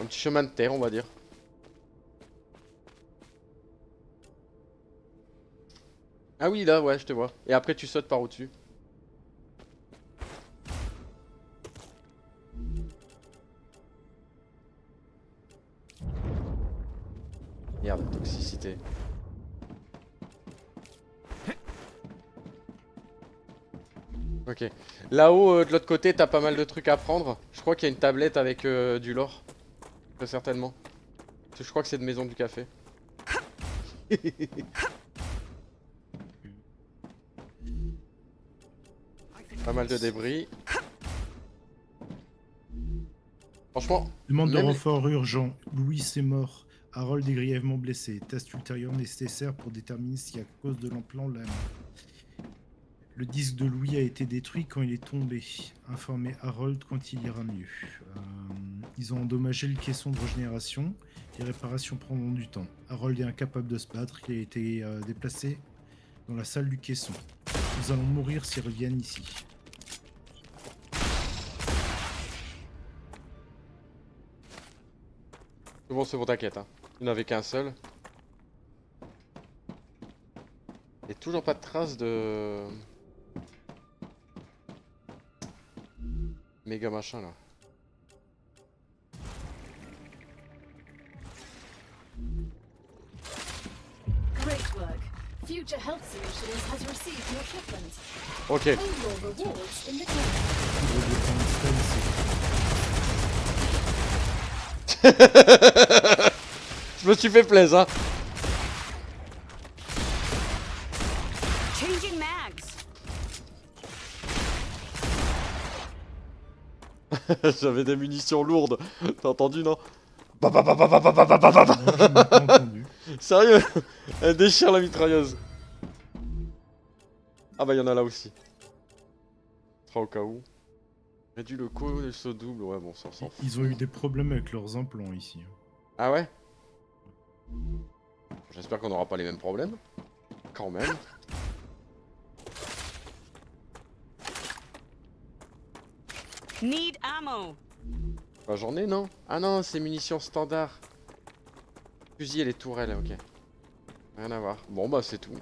Un petit chemin de terre, on va dire. Ah oui, là, ouais, je te vois. Et après, tu sautes par au-dessus. Merde, toxicité. Ok. Là-haut, de l'autre côté, t'as pas mal de trucs à prendre. Je crois qu'il y a une tablette avec du lore. Très certainement. Parce que je crois que c'est de Maison du Café. Pas mal de débris. Franchement, Demande de même- renfort urgent. Louis est mort. Harold est grièvement blessé. Test ultérieur nécessaire pour déterminer si à cause de l'implant l'âme. Le disque de Louis a été détruit quand il est tombé. Informez Harold quand il ira mieux. Ils ont endommagé le caisson de régénération. Les réparations prendront du temps. Harold est incapable de se battre. Il a été déplacé dans la salle du caisson. Nous allons mourir s'ils reviennent ici. c'est bon, t'inquiète. Hein. Il n'y en avait qu'un seul. Et toujours pas de traces de... méga machin là. Great work. Future Health Solutions has received your shipment. Ok. Claim your rewards in the game. Poudre de tungstène, Je me suis fait plaisir, hein. Changing mags. J'avais des munitions lourdes. T'as entendu, non? c'est... Non, je n'ai pas entendu. Sérieux? Elle déchire la mitrailleuse. Ah bah y'en a là aussi. Ce sera au cas où. Réduit le coût et ce double, ouais bon ça s'en fout. Ils ont eu des problèmes avec leurs implants ici. Ah ouais? J'espère qu'on n'aura pas les mêmes problèmes. Quand même. Need ammo. Bah j'en ai non? Ah non, c'est munitions standard. Fusil et les tourelles, ok. Rien à voir. Bon bah c'est tout.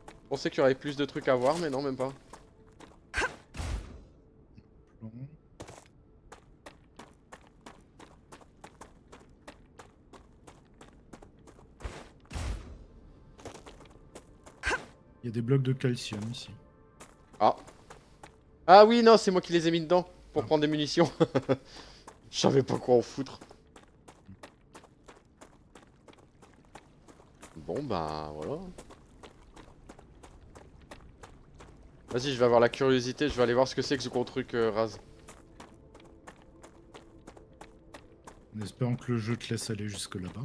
Je pensais qu'il y aurait plus de trucs à voir, mais non, même pas. Plan. Il y a des blocs de calcium ici. Ah. Ah oui, non, c'est moi qui les ai mis dedans pour Ah. prendre des munitions. Je savais pas quoi en foutre. Bon bah voilà. Vas-y, je vais avoir la curiosité, je vais aller voir ce que c'est que ce gros truc Raz. En espérant que le jeu te laisse aller jusque là-bas.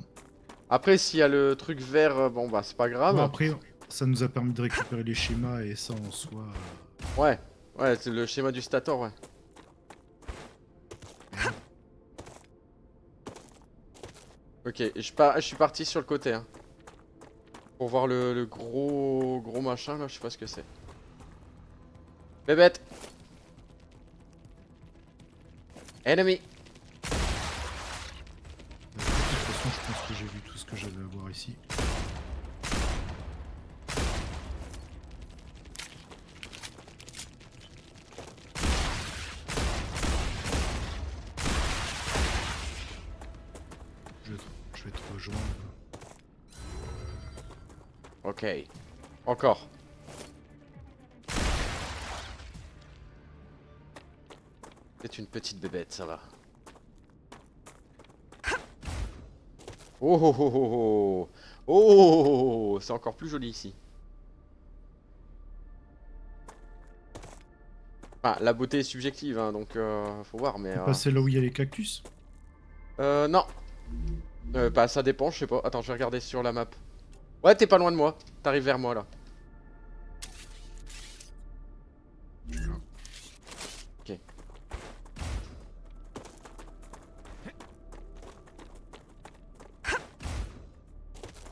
Après, s'il y a le truc vert, bon bah c'est pas grave. Bon, après, ça nous a permis de récupérer les schémas et ça en soi. Ouais, ouais, c'est le schéma du stator, ouais. Ok, et je suis parti sur le côté, hein. Pour voir le gros machin là, je sais pas ce que c'est. Bébête. Enemy. De toute façon, je pense que j'ai vu tout ce que j'avais à voir ici. Je vais te rejoindre. Ok. Encore. C'est une petite bébête, ça va. Oh oh oh oh oh oh, oh, c'est encore plus joli ici. Enfin, la beauté est subjective, hein, donc faut voir, mais... Passer là où il y a les cactus. non. Bah ça dépend, je sais pas. Attends, je vais regarder sur la map. Ouais, t'es pas loin de moi. T'arrives vers moi là. Je suis là. Ok.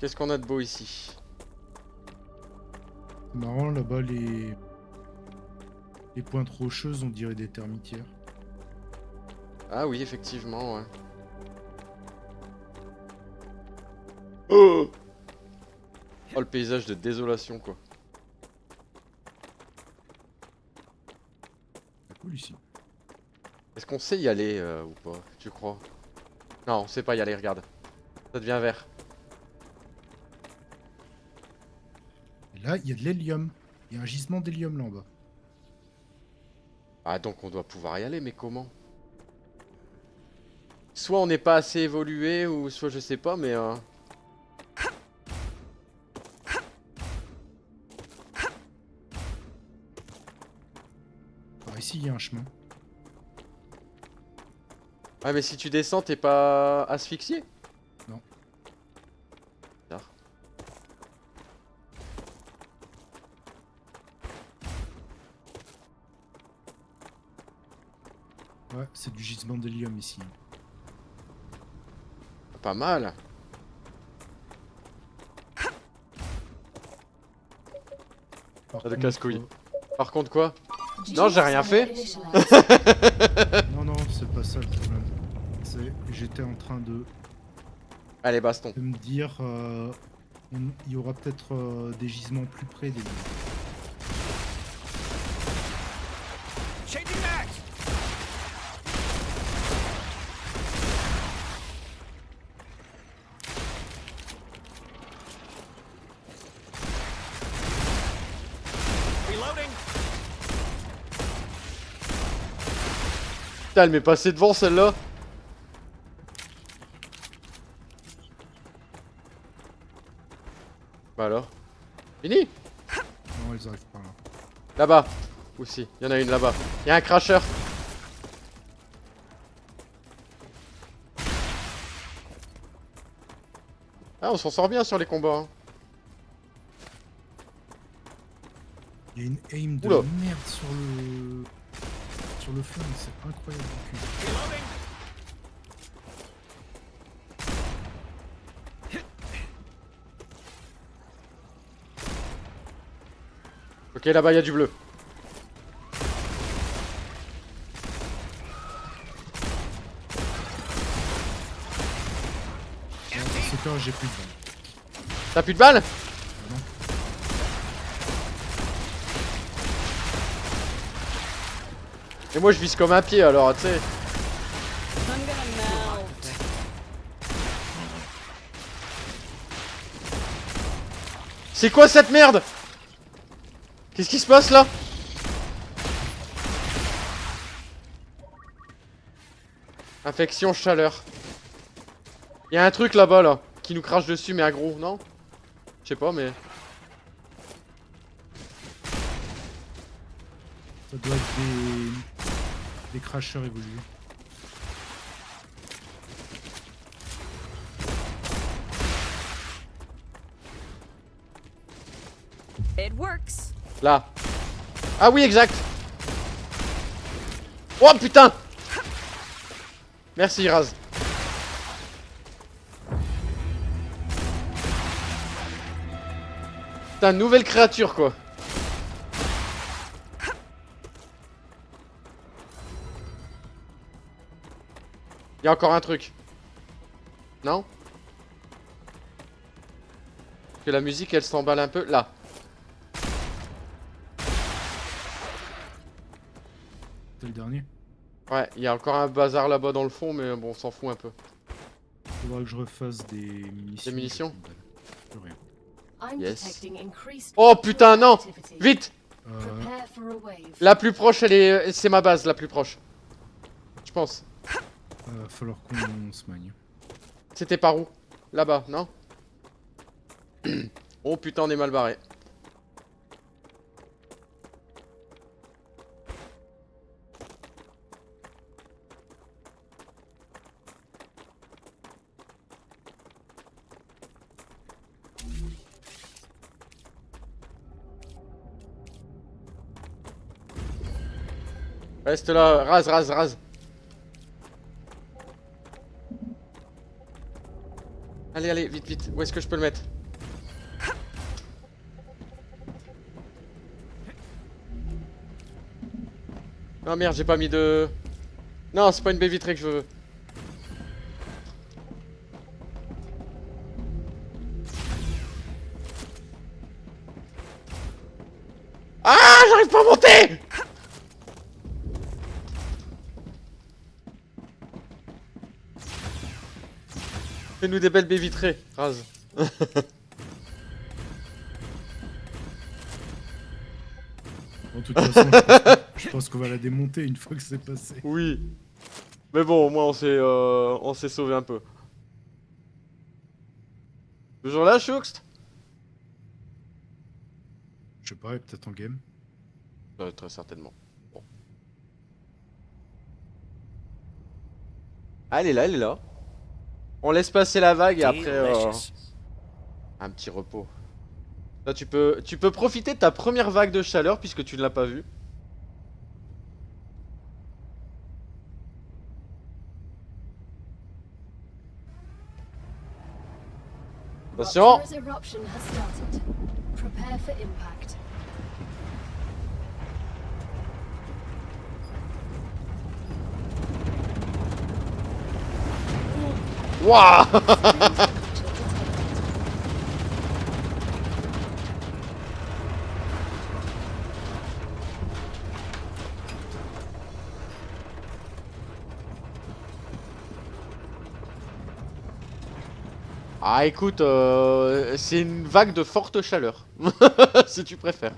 Qu'est-ce qu'on a de beau ici? C'est marrant, là-bas, les pointes rocheuses, on dirait des termitières. Ah oui, effectivement, ouais. Oh, oh le paysage de désolation quoi. C'est cool ici. Est-ce qu'on sait y aller ou pas? Tu crois? Non, on sait pas y aller, regarde. Ça devient vert. Et là, il y a de l'hélium. Il y a un gisement d'hélium là en bas. Ah donc on doit pouvoir y aller, mais comment? Soit on n'est pas assez évolué, ou soit je sais pas, mais... Par ici, il y a un chemin. Ah mais si tu descends, t'es pas asphyxié? Non. Bizarre. Ouais, c'est du gisement d'hélium ici. Pas mal. Par Pas de contre, casse-couille. Par contre quoi? Non, j'ai rien fait. Non, non, c'est pas ça le problème. J'étais en train de Allez, baston. me dire, il y aura peut-être des gisements plus près des lignes. Changing mags. Putain, elle m'est passée devant celle-là. Bah alors. Fini. Non, ils arrivent pas là. Là-bas. Aussi, il y en a une là-bas. Il y a un crasher. Ah, on s'en sort bien sur les combats. Hein. Il y a une aim de Oula. merde sur le flanc, c'est incroyable. du cul. Ok, là-bas, il y a du bleu. Dans ce cas, j'ai plus de balles. T'as plus de balles? Non. Et moi, je vise comme un pied alors, tu sais. I'm gonna melt. C'est quoi cette merde? Qu'est-ce qui se passe là? Infection, chaleur. Il y a un truc là-bas là, qui nous crache dessus mais aggro, non? Je sais pas mais... Ça doit être des crashers évolués. It works. Là. Ah oui, exact. Oh putain. Merci Raz. Putain, nouvelle créature quoi. Il y a encore un truc. Non? Que la musique elle s'emballe un peu. Là. C'est le dernier. Ouais, il y a encore un bazar là-bas dans le fond, mais bon, on s'en fout un peu. Faudra que je refasse des munitions. Des munitions? Plus rien. I'm Yes. detecting increased Oh putain, non! activity. Vite! Prepare for a wave. La plus proche, elle est... c'est ma base, la plus proche. Je pense. Va falloir qu'on se magne. C'était par où? Là-bas, non? Oh putain, on est mal barré. Reste là, rase, rase, rase. Allez, allez, vite, vite. Où est-ce que je peux le mettre? Oh merde, j'ai pas mis de... Non, c'est pas une baie vitrée que je veux. Ah, j'arrive pas à monter! Fais-nous des belles baies vitrées, Raz. En toute façon, je pense qu'on va la démonter une fois que c'est passé. Oui. Mais bon, au moins on s'est sauvé un peu. Toujours là, Choukst? Je sais pas, peut-être en game. Très certainement. Bon. Ah, elle est là, elle est là. On laisse passer la vague et après un petit repos. Là, tu peux profiter de ta première vague de chaleur puisque tu ne l'as pas vue. Attention! Rapture's eruption has started. Prepare for impact. Wouah! Ah écoute, c'est une vague de forte chaleur, si tu préfères.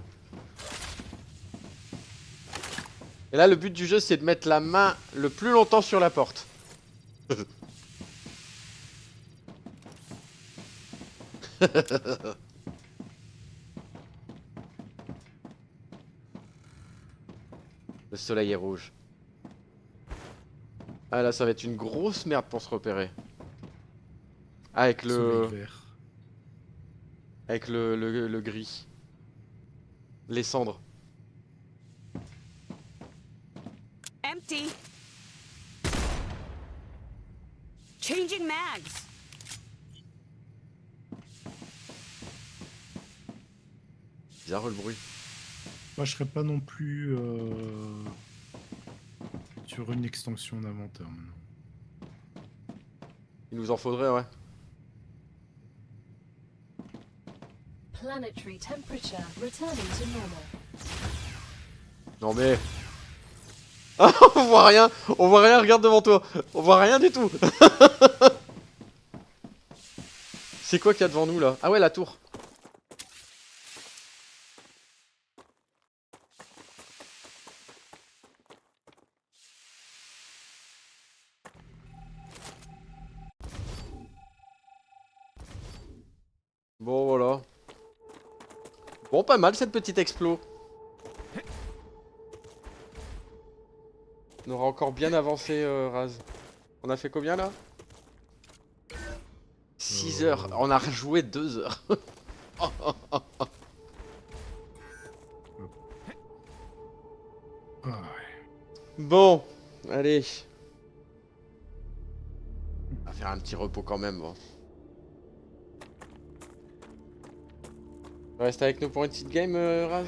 Et là, le but du jeu, c'est de mettre la main le plus longtemps sur la porte. Le soleil est rouge. Ah là, ça va être une grosse merde pour se repérer. Avec Soleil vert. avec le gris. Les cendres. Empty. Changing mags. Bizarre le bruit. Moi, je serais pas non plus sur une extension d'inventaire maintenant. Il nous en faudrait, ouais. Planetary temperature returning to normal. Non mais... Ah, on voit rien, regarde devant toi. On voit rien du tout. C'est quoi qu'il y a devant nous là? Ah ouais, la tour. Bon voilà. Bon, pas mal cette petite explo. On aura encore bien avancé, Raz. On a fait combien là? 6 heures. On a rejoué 2 heures. Ah ouais. Bon, allez. On va faire un petit repos quand même. Bon. Reste avec nous pour une petite game, Raz.